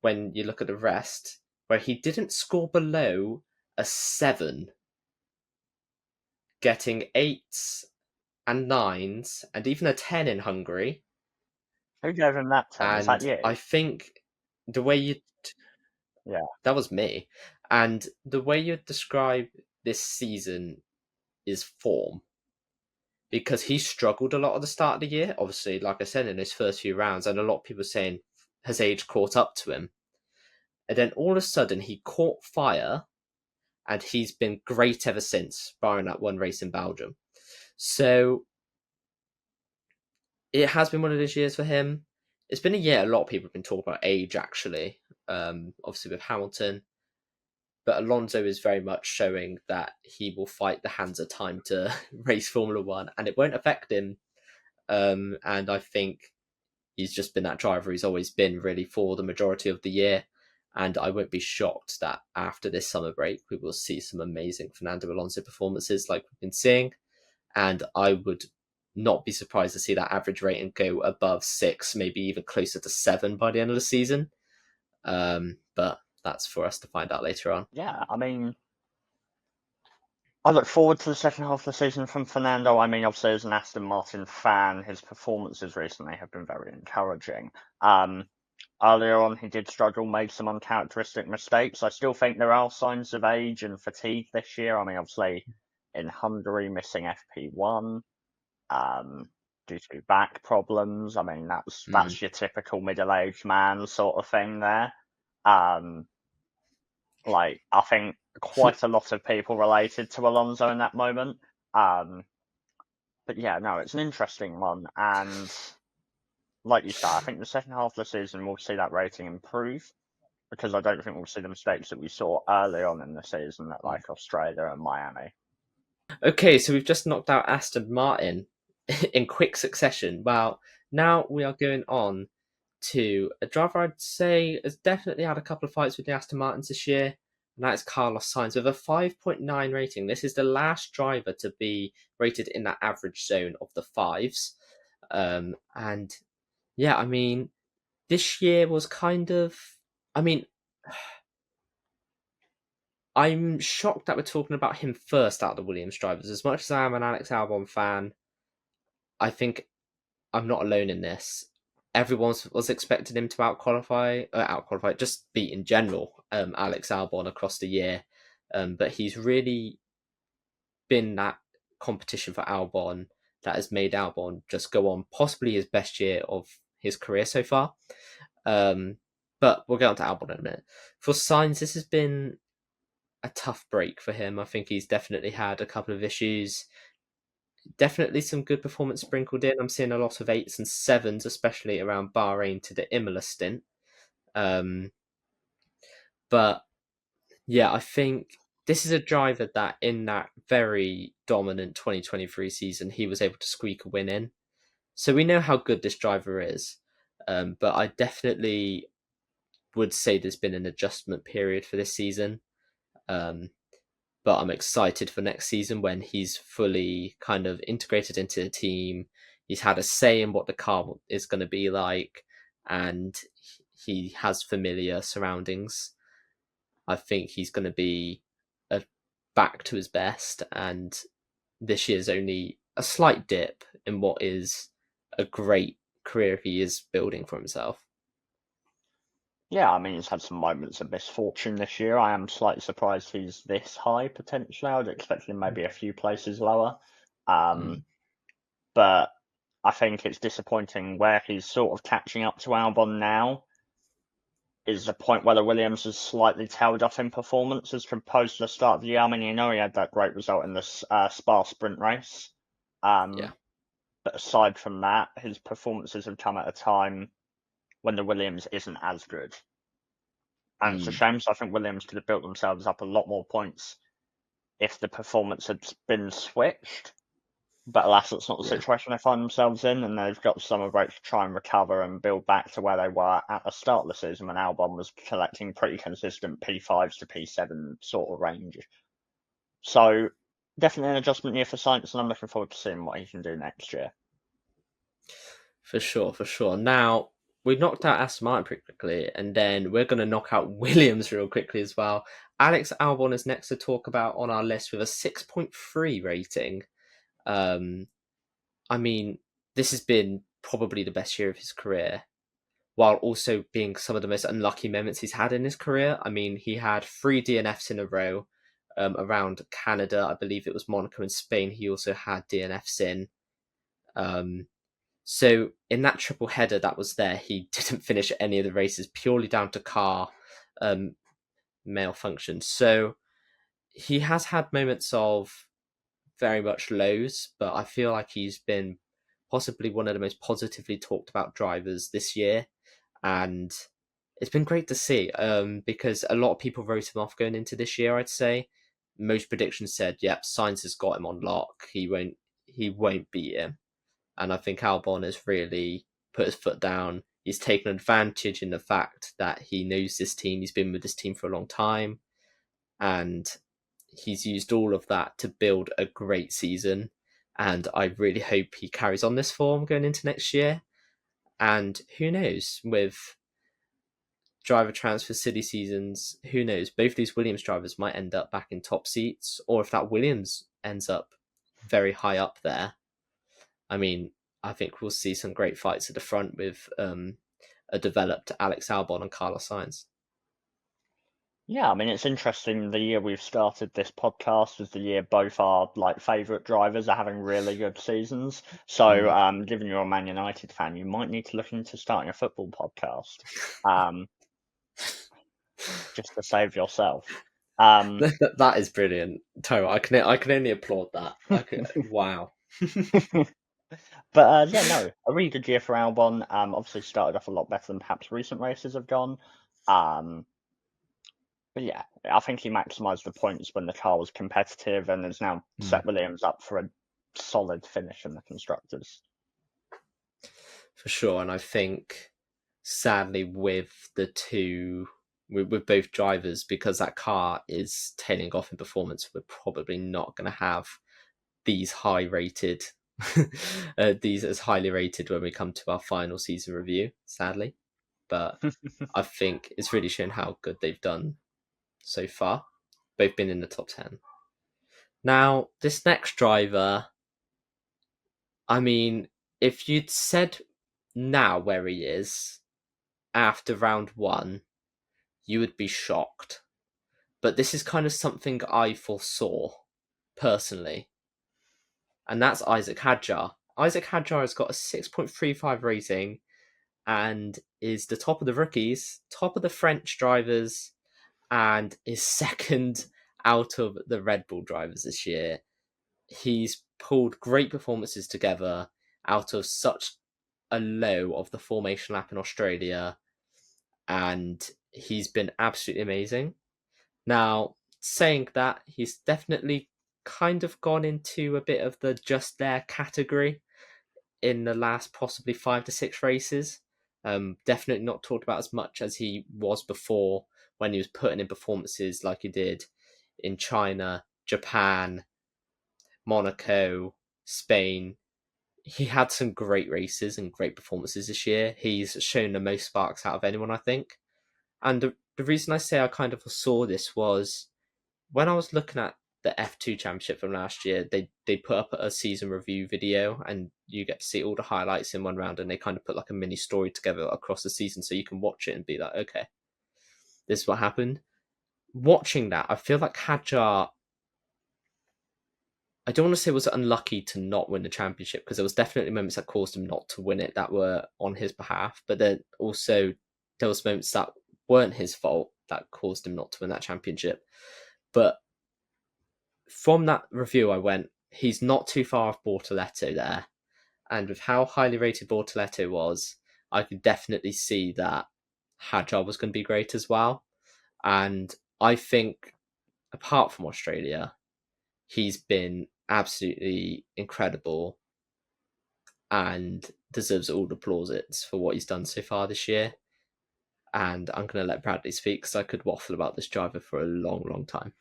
when you look at the rest, where he didn't score below a 7, getting 8s and 9s and even a 10 in Hungary. Who gave him that 10? Was that And you? I think the way you Yeah. that was me, and the way you describe this season is form, because he struggled a lot at the start of the year. Obviously, like I said, in his first few rounds, and a lot of people saying has age caught up to him. And then all of a sudden, he caught fire, and he's been great ever since, barring that one race in Belgium. So it has been one of those years for him. It's been a year. A lot of people have been talking about age, actually. Obviously with Hamilton, but Alonso is very much showing that he will fight the hands of time to race Formula One, and it won't affect him. And I think he's just been that driver he's always been, really, for the majority of the year. And I won't be shocked that after this summer break, we will see some amazing Fernando Alonso performances like we've been seeing. And I would not be surprised to see that average rating go above 6, maybe even closer to 7 by the end of the season. But that's for us to find out later on. Yeah, I mean, I look forward to the second half of the season from Fernando. I mean, obviously, as an Aston Martin fan, his performances recently have been very encouraging. Earlier on, he did struggle, made some uncharacteristic mistakes. I still think there are signs of age and fatigue this year. I mean, obviously, in Hungary, missing FP1 due to back problems. I mean, that's your typical middle-aged man sort of thing there. Like, I think quite a lot of people related to Alonso in that moment. But yeah, no, it's an interesting one. And like you said, I think the second half of the season we'll see that rating improve, because I don't think we'll see the mistakes that we saw early on in the season at like Australia and Miami. Okay, so we've just knocked out Aston Martin in quick succession. Well, now we are going on to a driver I'd say has definitely had a couple of fights with the Aston Martins this year, and that is Carlos Sainz with a 5.9 rating. This is the last driver to be rated in that average zone of the fives. And yeah, I mean, this year was kind of. I mean, I'm shocked that we're talking about him first out of the Williams drivers. As much as I am an Alex Albon fan, I think I'm not alone in this. Everyone was expecting him to outqualify, just beat in general, Alex Albon across the year. But he's really been that competition for Albon that has made Albon just go on possibly his best year of his career so far. But we'll get on to Albon in a minute. For Sainz, this has been a tough break for him. I think he's definitely had a couple of issues. Definitely some good performance sprinkled in. I'm seeing a lot of 8s and 7s, especially around Bahrain to the Imola stint. But yeah, I think this is a driver that in that very dominant 2023 season, he was able to squeak a win in. So we know how good this driver is. But I definitely would say there's been an adjustment period for this season. But I'm excited for next season when he's fully kind of integrated into the team. He's had a say in what the car is going to be like, and he has familiar surroundings. I think he's going to be back to his best, and this year's only a slight dip in what is a great career he is building for himself. Yeah, I mean, he's had some moments of misfortune this year. I am slightly surprised he's this high potentially. I would expect him maybe a few places lower. But I think it's disappointing where he's sort of catching up to Albon now is the point where the Williams has slightly tailed off in performance as opposed to the start of the year. I mean, you know, he had that great result in the Spa sprint race. Yeah. But aside from that, his performances have come at a time when the Williams isn't as good. And it's a shame, so I think Williams could have built themselves up a lot more points if the performance had been switched. But alas, that's not the situation they find themselves in, and they've got summer break to try and recover and build back to where they were at the start of the season when Albon was collecting pretty consistent P5s to P7 sort of range. So definitely an adjustment year for Sainz, and I'm looking forward to seeing what he can do next year. For sure, for sure. Now, we knocked out Aston Martin pretty quickly, and then we're going to knock out Williams real quickly as well. Alex Albon is next to talk about on our list with a 6.3 rating. Um, I mean, this has been probably the best year of his career, while also being some of the most unlucky moments he's had in his career. I mean, he had 3 DNFs in a row around Canada. I believe it was Monaco and Spain. He also had DNFs in. Um, so in that triple header that was there, he didn't finish any of the races purely down to car um, malfunction. So he has had moments of very much lows, but I feel like he's been possibly one of the most positively talked about drivers this year. And it's been great to see because a lot of people wrote him off going into this year, I'd say. Most predictions said, yep, Sainz has got him on lock. He won't beat him. And I think Albon has really put his foot down. He's taken advantage in the fact that he knows this team. He's been with this team for a long time. And he's used all of that to build a great season. And I really hope he carries on this form going into next year. And who knows, with driver transfer city seasons, who knows? Both these Williams drivers might end up back in top seats, or if that Williams ends up very high up there, I mean, I think we'll see some great fights at the front with a developed Alex Albon and Carlos Sainz. Yeah, I mean, it's interesting. The year we've started this podcast was the year both our favourite drivers are having really good seasons. So, given you're a Man United fan, you might need to look into starting a football podcast, just to save yourself. That is brilliant, Toro. I can only applaud that. Wow. But yeah, no, a really good year for Albon. Obviously started off a lot better than perhaps recent races have gone. But yeah, I think he maximised the points when the car was competitive and has now set Williams up for a solid finish in the constructors. For sure, and I think sadly with both drivers, because that car is tailing off in performance, we're probably not going to have these high rated these as highly rated when we come to our final season review, sadly. But I think it's really shown how good they've done so far. Both been in the top 10. Now, this next driver, I mean, if you'd said now where he is after round 1, you would be shocked. But this is kind of something I foresaw personally. And that's Isaac Hadjar. Isaac Hadjar has got a 6.35 rating and is the top of the rookies, top of the French drivers, and is second out of the Red Bull drivers this year. He's pulled great performances together out of such a low of the formation lap in Australia, and he's been absolutely amazing. Now, saying that, he's definitely kind of gone into a bit of the just there category in the last possibly 5 to 6 races. Definitely not talked about as much as he was before when he was putting in performances like he did in China, Japan, Monaco, Spain. He had some great races and great performances this year. He's shown the most sparks out of anyone, I think. And the reason I say I kind of foresaw this was when I was looking at the F2 Championship from last year, they put up a season review video and you get to see all the highlights in one round, and they kind of put like a mini story together across the season so you can watch it and be like, okay, this is what happened. Watching that, I feel like Hadjar, I don't want to say was unlucky to not win the championship, because there was definitely moments that caused him not to win it that were on his behalf, but then also there was moments that weren't his fault that caused him not to win that championship. But from that review, I went, he's not too far off Bortoleto there. And with how highly rated Bortoleto was, I could definitely see that Hadjar was going to be great as well. And I think, apart from Australia, he's been absolutely incredible and deserves all the plaudits for what he's done so far this year. And I'm going to let Bradley speak because I could waffle about this driver for a long, long time.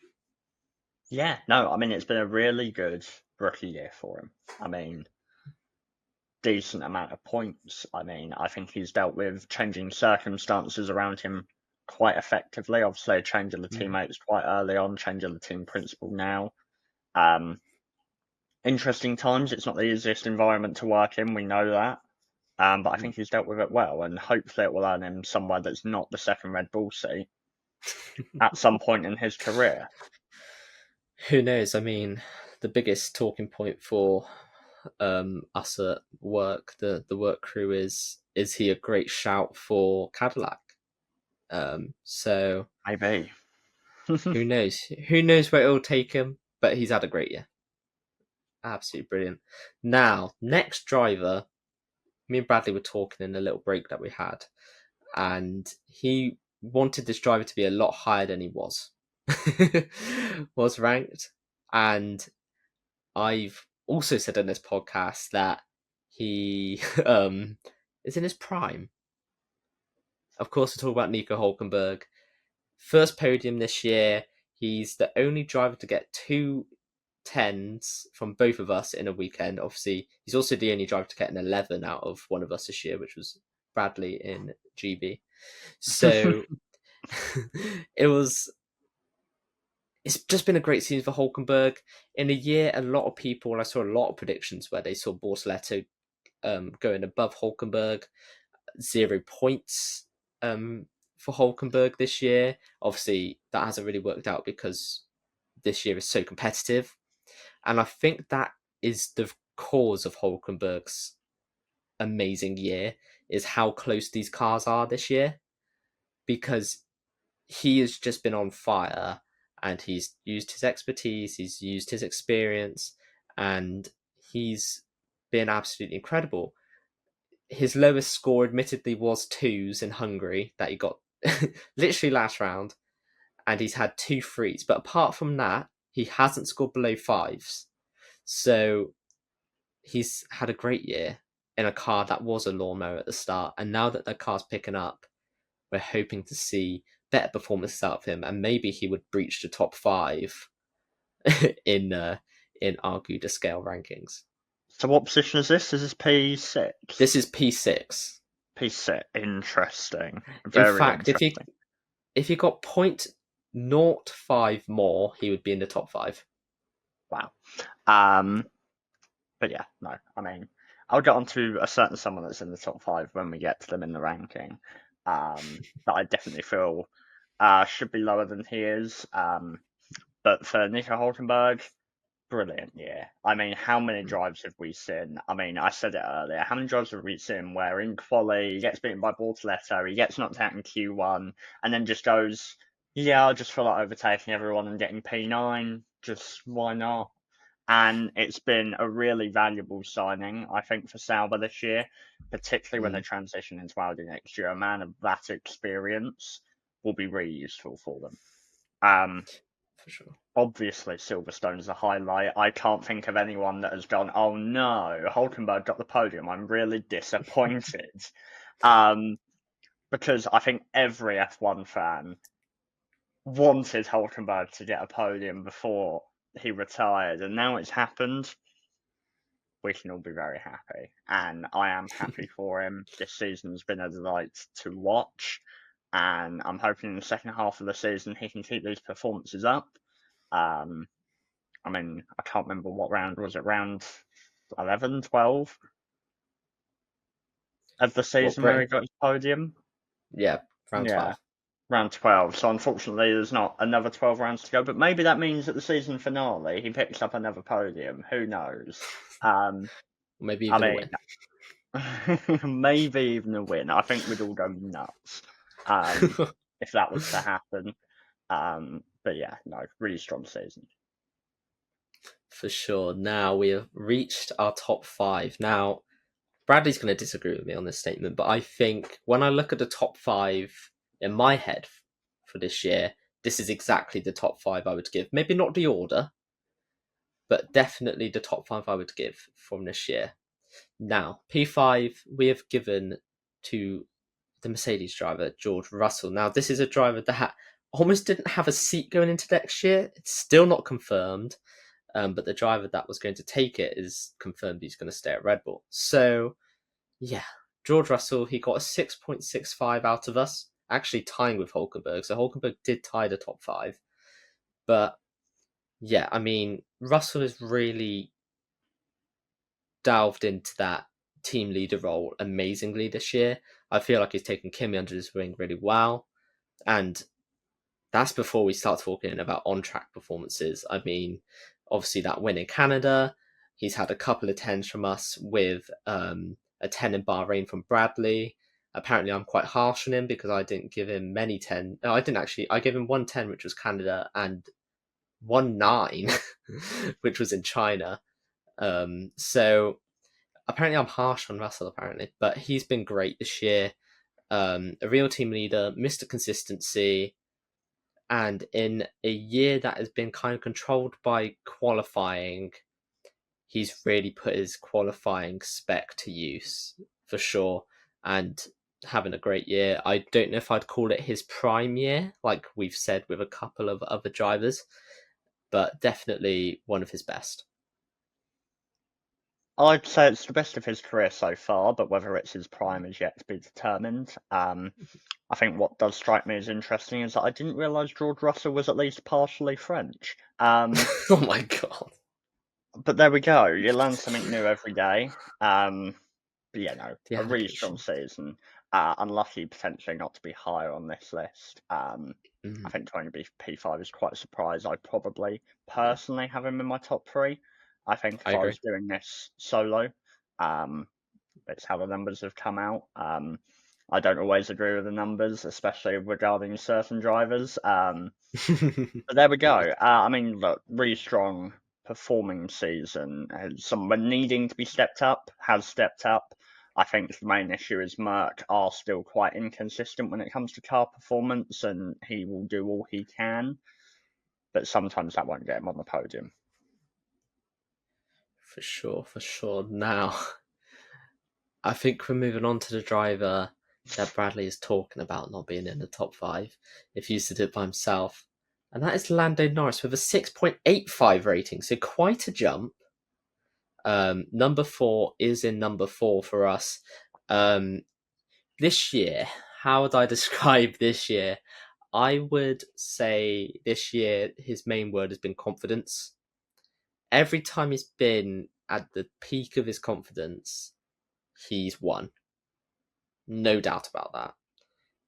Yeah, no, I mean, it's been a really good rookie year for him. I mean, decent amount of points. I mean, I think he's dealt with changing circumstances around him quite effectively. Obviously, changing the teammates quite early on, changing the team principal now. Um, Interesting times. It's not the easiest environment to work in. We know that. But I think he's dealt with it well, and hopefully it will earn him somewhere that's not the second Red Bull seat at some point in his career. Who knows? I mean, the biggest talking point for us at work, the work crew, is he a great shout for Cadillac? So Maybe. who knows? Who knows where it'll take him? But he's had a great year. Absolutely brilliant. Now, next driver, me and Bradley were talking in a little break that we had, and he wanted this driver to be a lot higher than he was ranked. And I've also said in this podcast that he is in his prime. Of course, we're talking about Nico Hulkenberg. First podium this year. He's the only driver to get 2 10s from both of us in a weekend. Obviously, he's also the only driver to get an 11 out of one of us this year, which was Bradley in GB. So it's just been a great season for Hulkenberg. In a year, I saw a lot of predictions where they saw Bortoleto going above Hulkenberg. 0 points for Hulkenberg this year. Obviously, that hasn't really worked out because this year is so competitive. And I think that is the cause of Hulkenberg's amazing year, is how close these cars are this year. Because he has just been on fire, and he's used his expertise, he's used his experience, and he's been absolutely incredible. His lowest score, admittedly, was 2s in Hungary that he got literally last round, and he's had 2 3s. But apart from that, he hasn't scored below 5s. So he's had a great year in a car that was a lawnmower at the start, and now that the car's picking up, we're hoping to see better performances out of him, and maybe he would breach the top 5 in our Gouda Scale rankings. So what position is this? Is this P6? This is P6. P6. Interesting. In fact, if he got 0.05 more, he would be in the top 5. Wow. But yeah, no. I mean, I'll get onto a certain someone that's in the top 5 when we get to them in the ranking. That I definitely feel should be lower than he is. But for Nico Hulkenberg, brilliant year. I mean, how many drives have we seen? I mean, I said it earlier. How many drives have we seen where in quali he gets beaten by Bortoleto, he gets knocked out in Q1, and then just goes, yeah, I just feel like overtaking everyone and getting P9. Just why not? And it's been a really valuable signing, I think, for Sauber this year, particularly when they transition into Audi next year. A man of that experience will be really useful for them. For sure. Obviously, Silverstone's a highlight. I can't think of anyone that has gone, oh no, Hulkenberg got the podium. I'm really disappointed. Because I think every F1 fan wanted Hulkenberg to get a podium before he retired, and now it's happened. We can all be very happy, and I am happy for him. This season's been a delight to watch, and I'm hoping in the second half of the season he can keep these performances up. I mean, I can't remember what round was it, round 11, 12 of the season where he got his podium? Yeah, round 12. Round 12. So unfortunately, there's not another 12 rounds to go. But maybe that means at the season finale, he picks up another podium. Who knows? Maybe even a win. Maybe even a win. I think we'd all go nuts if that was to happen. But yeah, no, really strong season. For sure. Now we have reached our top 5. Now, Bradley's going to disagree with me on this statement, but I think when I look at the top 5 in my head for this year, this is exactly the top 5 I would give. Maybe not the order, but definitely the top 5 I would give from this year. Now, P5 we have given to the Mercedes driver, George Russell. Now, this is a driver that almost didn't have a seat going into next year. It's still not confirmed. but the driver that was going to take it is confirmed he's going to stay at Red Bull. So, yeah, George Russell, he got a 6.65 out of us, actually tying with Hulkenberg. So Hulkenberg did tie the top five. But, yeah, I mean, Russell has really delved into that team leader role amazingly this year. I feel like he's taken Kimi under his wing really well. And that's before we start talking about on-track performances. I mean, obviously that win in Canada, he's had a couple of tens from us with a 10 in Bahrain from Bradley. Apparently I'm quite harsh on him because I didn't give him many 10. No, I didn't actually. I gave him 110, which was Canada, and 1-9, which was in China. So apparently I'm harsh on Russell, apparently, but he's been great this year. A real team leader, Mr. Consistency, and in a year that has been kind of controlled by qualifying, he's really put his qualifying spec to use for sure, and having a great year. I don't know if I'd call it his prime year, like we've said with a couple of other drivers, but definitely one of his best. I'd say it's the best of his career so far, but whether it's his prime is yet to be determined. I think what does strike me as interesting is that I didn't realise George Russell was at least partially French. Oh my god. But there we go. You learn something new every day. But yeah, no, The a really strong allegation. season. Unlucky potentially not to be higher on this list. I think Tony P5 is quite a surprise. I'd probably Yeah, personally have him in my top three. I think I if I agree. was doing this solo, it's how the numbers have come out. I don't always agree with the numbers, especially regarding certain drivers. But there we go. I mean, look, really strong performing season. Someone needing to be stepped up has stepped up. I think the main issue is Merck are still quite inconsistent when it comes to car performance, and he will do all he can, but sometimes that won't get him on the podium. For sure, for sure. Now, I think we're moving on to the driver that Bradley is talking about not being in the top five if he used to do it by himself. And that is Lando Norris with a 6.85 rating, so quite a jump. Number four is in number four for us. Um, this year, how would I describe this year? I would say this year his main word has been confidence. Every time he's been at the peak of his confidence, he's won. No doubt about that.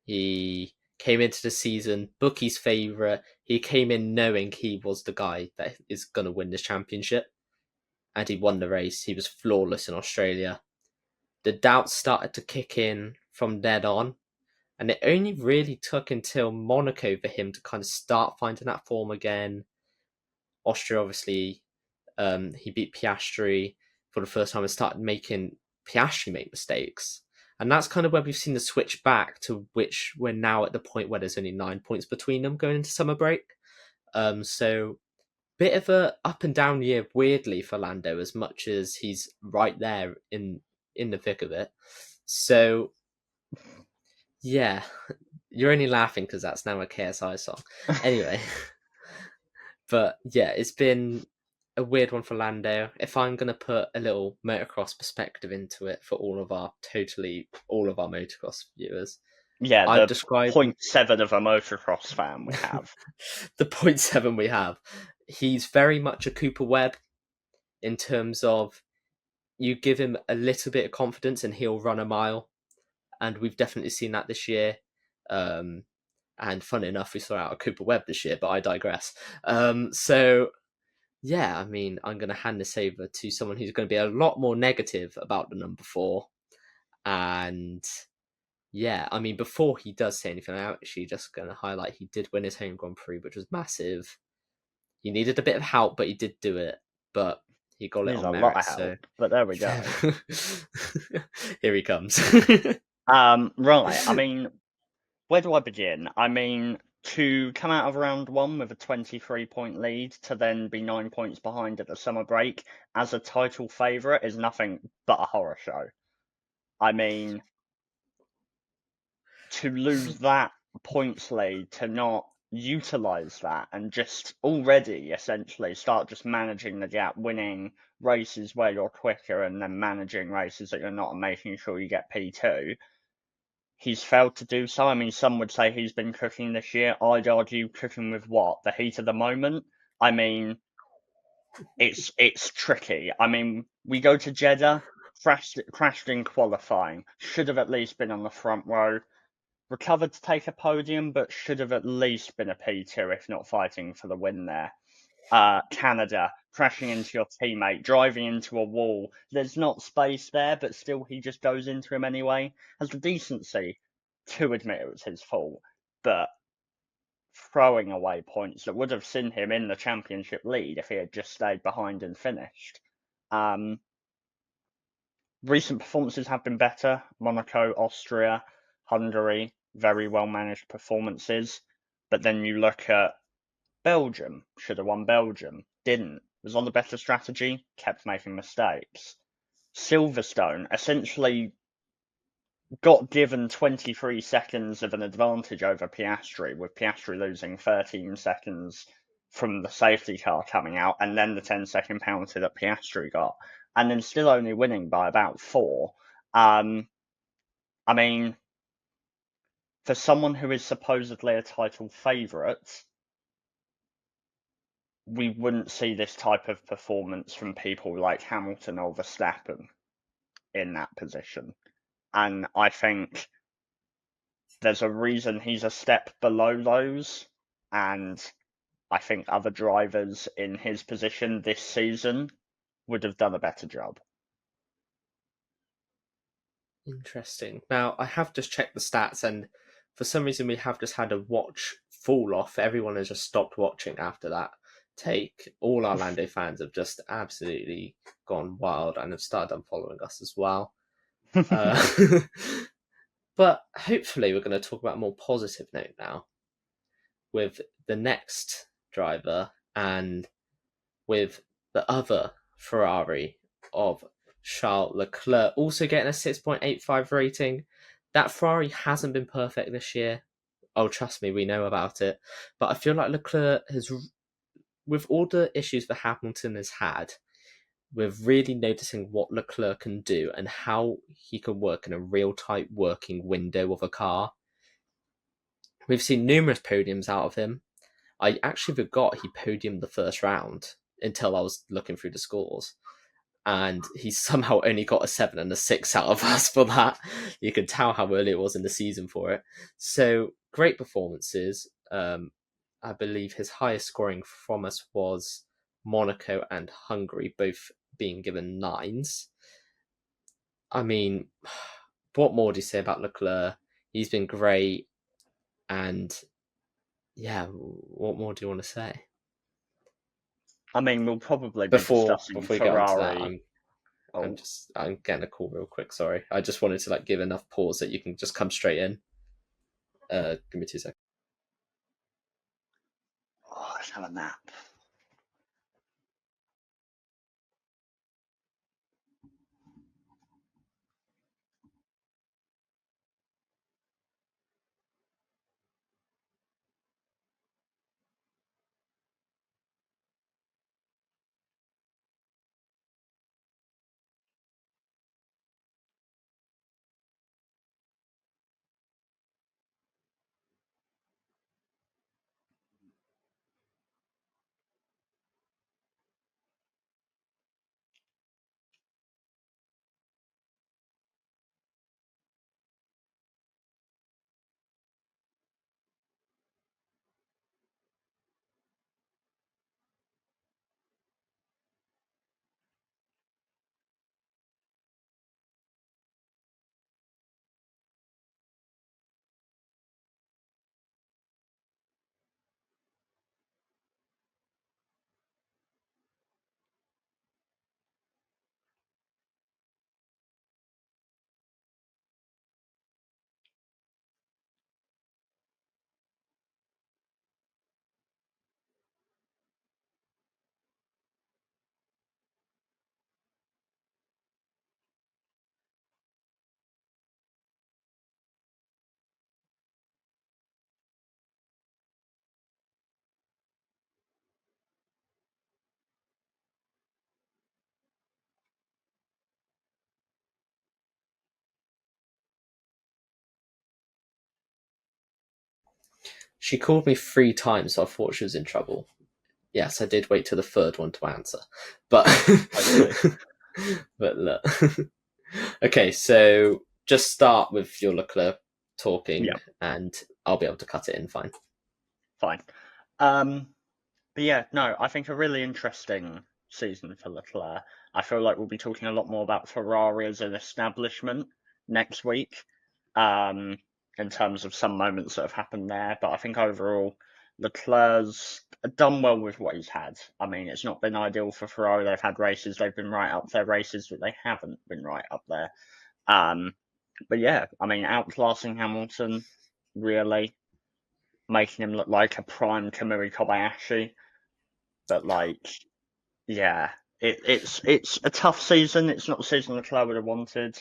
He came into the season bookie's favourite. He came in knowing he was the guy that is going to win this championship, and he won the race. He was flawless in Australia. The doubts started to kick in from then on, and it only really took until Monaco for him to kind of start finding that form again. Austria, obviously, he beat Piastri for the first time and started making Piastri make mistakes. And that's kind of where we've seen the switch back to which we're now at the point where there's only 9 points between them going into summer break. So bit of a up and down year, weirdly, for Lando, as much as he's right there in the thick of it. So yeah, you're only laughing because that's now a KSI song. Anyway, but yeah, it's been a weird one for Lando. If I'm gonna put a little motocross perspective into it for all of our motocross viewers, Yeah, I'd the describe point .7 of a motocross fan we have. the .7 we have. He's very much a Cooper Webb in terms of you give him a little bit of confidence and he'll run a mile, and we've definitely seen that this year. Um, and fun enough, we saw out a Cooper Webb this year, but I digress. So yeah, I mean, I'm going to hand this over to someone who's going to be a lot more negative about the number four. And yeah, I mean, before he does say anything, I'm actually just going to highlight he did win his home Grand Prix, which was massive. He needed a bit of help, but he did do it. But he got it Needs on a lot merit. of So help, but there we go. here he comes. Right, I mean, where do I begin? I mean, to come out of round one with a 23-point lead to then be 9 points behind at the summer break as a title favourite is nothing but a horror show. I mean, to lose that points lead, to not utilize that and just already essentially start just managing the gap, winning races where you're quicker and then managing races that you're not and making sure you get P2. He's failed to do so. I mean, some would say he's been cooking this year. I'd argue cooking with what? The heat of the moment? I mean, it's tricky. I mean, we go to Jeddah, crashed in qualifying, should have at least been on the front row, recovered to take a podium, but should have at least been a P2 if not fighting for the win there. Canada, crashing into your teammate, driving into a wall. There's not space there, but still he just goes into him anyway. Has the decency to admit it was his fault, but throwing away points that would have seen him in the championship lead if he had just stayed behind and finished. Recent performances have been better. Monaco, Austria, Hungary, very well managed performances. But then you look at Belgium, should have won Belgium, didn't. Was on the better strategy, kept making mistakes. Silverstone essentially got given 23 seconds of an advantage over Piastri, with Piastri losing 13 seconds from the safety car coming out, and then the 10-second penalty that Piastri got, and then still only winning by about 4. I mean, for someone who is supposedly a title favourite, we wouldn't see this type of performance from people like Hamilton or Verstappen in that position. And I think there's a reason he's a step below those. And I think other drivers in his position this season would have done a better job. Interesting. Now, I have just checked the stats, and for some reason, we have just had a watch fall off. Everyone has just stopped watching after that take. All our Lando fans have just absolutely gone wild and have started unfollowing us as well. But hopefully, we're going to talk about a more positive note now with the next driver and with the other Ferrari of Charles Leclerc also getting a 6.85 rating. That Ferrari hasn't been perfect this year. Oh, trust me, we know about it. But I feel like Leclerc has, with all the issues that Hamilton has had, we're really noticing what Leclerc can do and how he can work in a real tight working window of a car. We've seen numerous podiums out of him. I actually forgot he podiumed the first round until I was looking through the scores. And he somehow only got a 7 and a 6 out of us for that. You can tell how early it was in the season for it. So, great performances. I believe his highest scoring from us was Monaco and Hungary, both being given 9s. I mean, what more do you say about Leclerc? He's been great. And yeah, what more do you want to say? I mean, we'll probably be Before discussing we get on to that, Ferrari. I'm getting a call real quick. Sorry, I just wanted to give enough pause that you can just come straight in. Give me 2 seconds. Let's have a nap. She called me 3 times, so I thought she was in trouble. Yes, I did wait till the third one to answer. But Hopefully. but look. Okay, so just start with your Leclerc talking Yeah, and I'll be able to cut it in fine. fine. But yeah, no, I think a really interesting season for Leclerc. I feel like we'll be talking a lot more about Ferrari as an establishment next week, um, in terms of some moments that have happened there. But I think overall, Leclerc's done well with what he's had. I mean, it's not been ideal for Ferrari. They've had races, they've been right up there, races that they haven't been right up there. Um, but yeah, I mean, outclassing Hamilton, really making him look like a prime Kamui Kobayashi. But like, yeah, it's a tough season. It's not the season Leclerc would have wanted,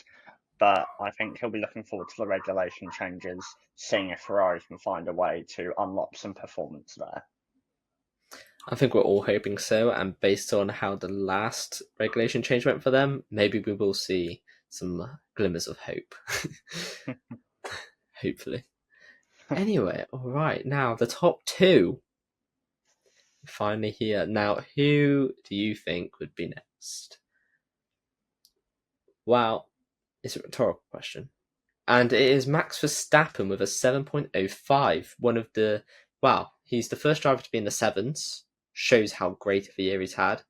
but I think he'll be looking forward to the regulation changes, seeing if Ferrari can find a way to unlock some performance there. I think we're all hoping so, and based on how the last regulation change went for them, maybe we will see some glimmers of hope. Hopefully. Anyway, alright, now the top two. Finally here. Now, who do you think would be next? Well, it's a rhetorical question. And it is Max Verstappen with a 7.05. One of the, wow, he's the first driver to be in the sevens. Shows how great of a year he's had.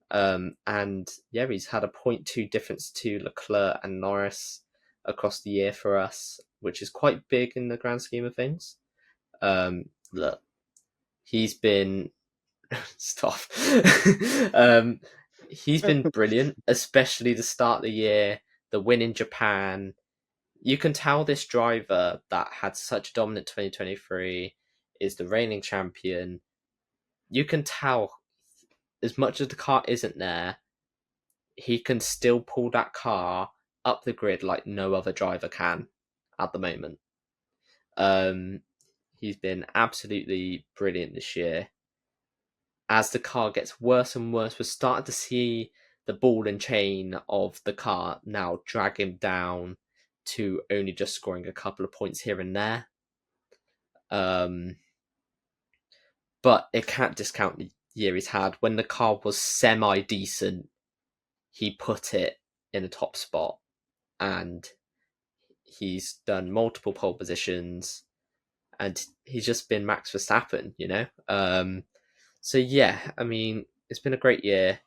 And yeah, he's had a point 0.2 difference to Leclerc and Norris across the year for us, which is quite big in the grand scheme of things. Look, he's been stop. um, he's been brilliant, especially the start of the year, the win in Japan. You can tell this driver that had such a dominant 2023 is the reigning champion. You can tell, as much as the car isn't there, he can still pull that car up the grid like no other driver can at the moment. Um, he's been absolutely brilliant this year. As the car gets worse and worse, we're starting to see the ball and chain of the car now drag him down to only just scoring a couple of points here and there. But it can't discount the year he's had. When the car was semi-decent, he put it in a top spot, and he's done multiple pole positions, and he's just been Max Verstappen, you know? So yeah, I mean, it's been a great year.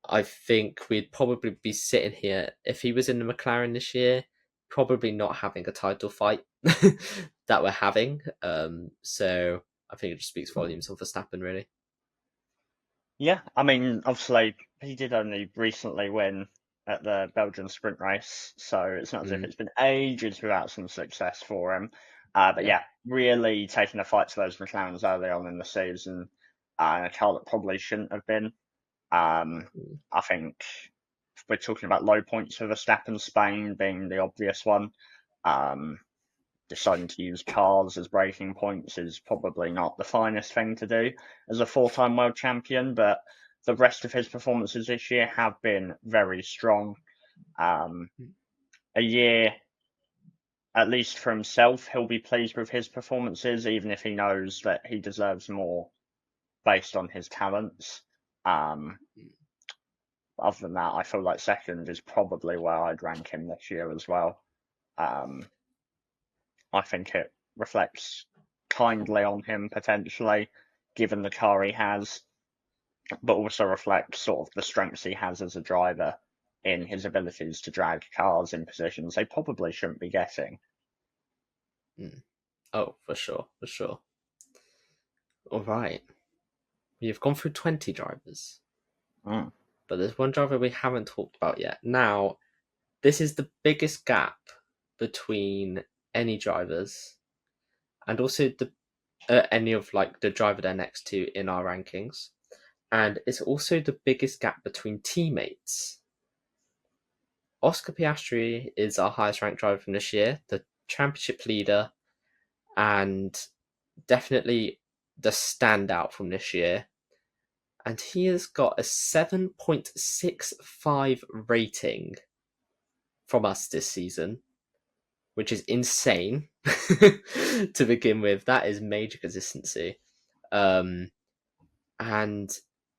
I think we'd probably be sitting here if he was in the McLaren this year, probably not having a title fight that we're having. So I think it just speaks volumes of Verstappen, really. Yeah, I mean, obviously, he did only recently win at the Belgian sprint race, so it's not as if Mm, it's been ages without some success for him. But yeah. yeah, really taking a fight to those McLarens early on in the season, a car that probably shouldn't have been. Mm, I think we're talking about low points for Verstappen, Spain being the obvious one. Um, Deciding to use cars as breaking points is probably not the finest thing to do as a four-time world champion, but the rest of his performances this year have been very strong. Um, a year, at least for himself, he'll be pleased with his performances, even if he knows that he deserves more based on his talents. Um, Other than that, I feel like second is probably where I'd rank him this year as well. Um, I think it reflects kindly on him potentially, given the car he has, but also reflects sort of the strengths he has as a driver in his abilities to drag cars in positions they probably shouldn't be getting. mm. Oh, for sure, for sure. All right. You've gone through 20 drivers, Mm. but there's one driver we haven't talked about yet. Now, this is the biggest gap between any drivers and also any of like the driver they're next to in our rankings, and it's also the biggest gap between teammates. Oscar Piastri is our highest ranked driver from this year, the championship leader, and definitely the standout from this year. And he has got a 7.65 rating from us this season. which is insane to begin with. That is major consistency. Um, and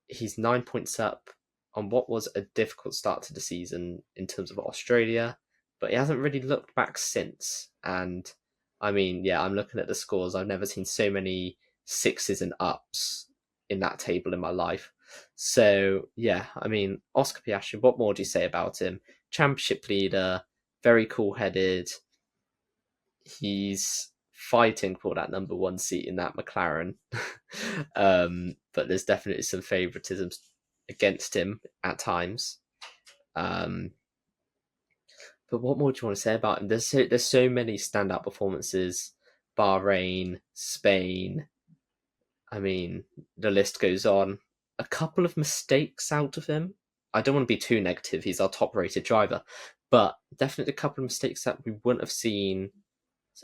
he's 9 points up on what was a difficult start to the season in terms of Australia, but he hasn't really looked back since. And I mean, yeah, I'm looking at the scores. I've never seen so many sixes and ups in that table in my life. So yeah, I mean, Oscar Piastri, what more do you say about him? Championship leader, very cool headed. He's fighting for that number one seat in that McLaren. But there's definitely some favouritism against him at times. But what more do you want to say about him? There's so many standout performances. Bahrain, Spain. I mean, the list goes on. A couple of mistakes out of him. I don't want to be too negative. He's our top rated driver. But definitely a couple of mistakes that we wouldn't have seen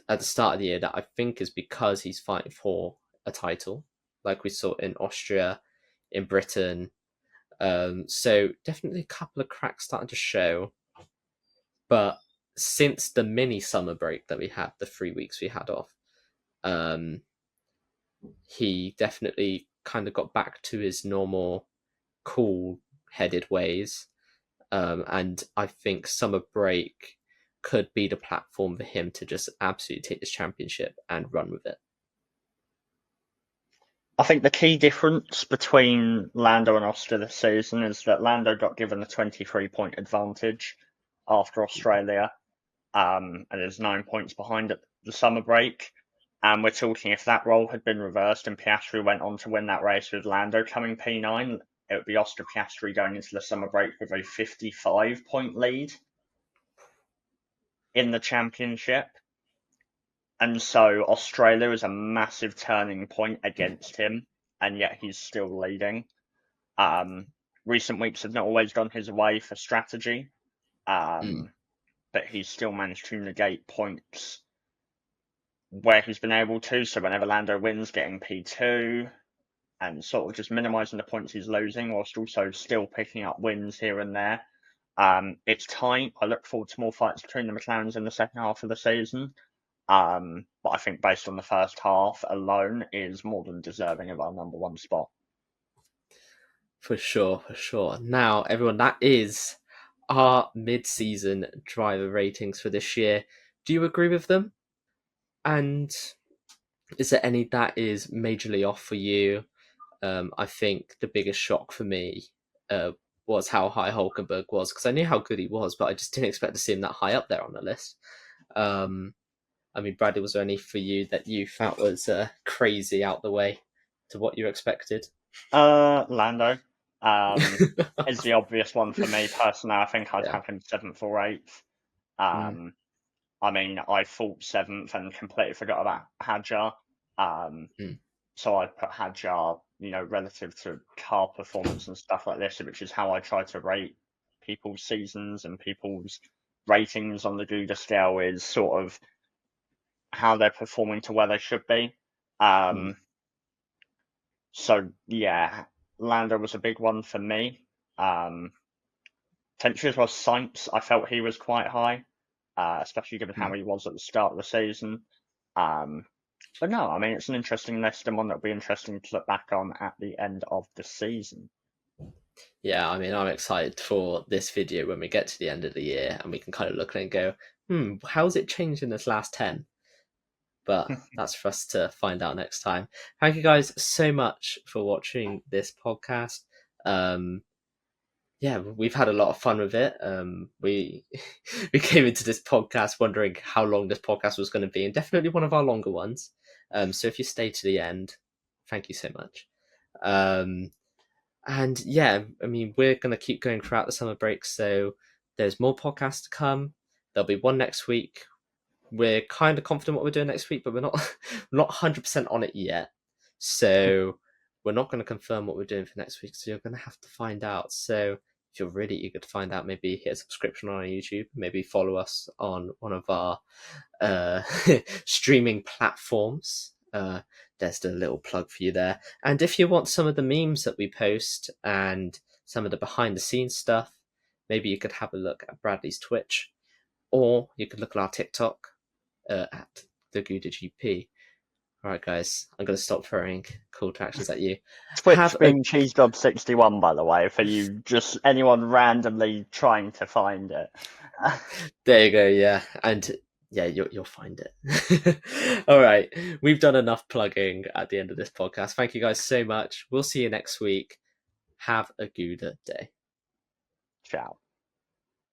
at the start of the year that I think is because he's fighting for a title, like we saw in Austria, in Britain. So definitely a couple of cracks starting to show. But since the mini summer break that we had, the 3 weeks we had off, um, he definitely kind of got back to his normal cool headed ways. And I think summer break could be the platform for him to just absolutely take this championship and run with it. I think the key difference between Lando and Oscar this season is that Lando got given a 23-point advantage after Australia, and is 9 points behind at the summer break. And we're talking if that role had been reversed and Piastri went on to win that race with Lando coming P9, it would be Oscar Piastri going into the summer break with a 55-point lead in the championship. And so Australia is a massive turning point against him, and yet he's still leading. Recent weeks have not always gone his way for strategy, but he's still managed to negate points where he's been able to. So whenever Lando wins, getting P2 and sort of just minimising the points he's losing, whilst also still picking up wins here and there. It's tight. I look forward to more fights between the McLarens in the second half of the season. But I think based on the first half alone is more than deserving of our number one spot. For sure, for sure. Now, everyone, that is our mid-season driver ratings for this year. Do you agree with them? And is there any that is majorly off for you? I think the biggest shock for me was how high Hulkenberg was, because I knew how good he was, but I just didn't expect to see him that high up there on the list. I mean, Bradley, was there any for you that you felt was crazy out the way to what you expected? Lando is the obvious one for me personally. I think I'd have him 7th or 8th. I mean, I thought 7th and completely forgot about Hadjar. So I put Hadjar, relative to car performance and stuff like this, which is how I try to rate people's seasons and people's ratings on the Gouda scale, is sort of how they're performing to where they should be. So yeah, Lando was a big one for me. Potentially as well, Sainz, I felt he was quite high, especially given how he was at the start of the season. But no, I mean, it's an interesting list and one that'll be interesting to look back on at the end of the season. Yeah, I mean, I'm excited for this video when we get to the end of the year and we can kind of look at it and go, how's it changed in this last 10? But that's for us to find out next time. Thank you guys so much for watching this podcast. Yeah, we've had a lot of fun with it. We came into this podcast wondering how long this podcast was going to be, and definitely one of our longer ones. So if you stay to the end, thank you so much. And yeah, I mean, we're going to keep going throughout the summer break, so there's more podcasts to come. There'll be one next week. We're kind of confident what we're doing next week, but we're not 100% on it yet. So we're not going to confirm what we're doing for next week, so you're going to have to find out. So if you're really eager to find out, maybe hit a subscription on our YouTube, maybe follow us on one of our streaming platforms. There's the little plug for you there. And if you want some of the memes that we post and some of the behind the scenes stuff, maybe you could have a look at Bradley's Twitch, or you could look at our TikTok. at the GoudaGP. All right, guys, I'm going to stop throwing call to actions at you. Twitch being CheeseDub61, by the way, for you, just anyone randomly trying to find it. There you go, yeah. And yeah, you'll find it. All right, we've done enough plugging at the end of this podcast. Thank you guys so much. We'll see you next week. Have a Gouda day. Ciao.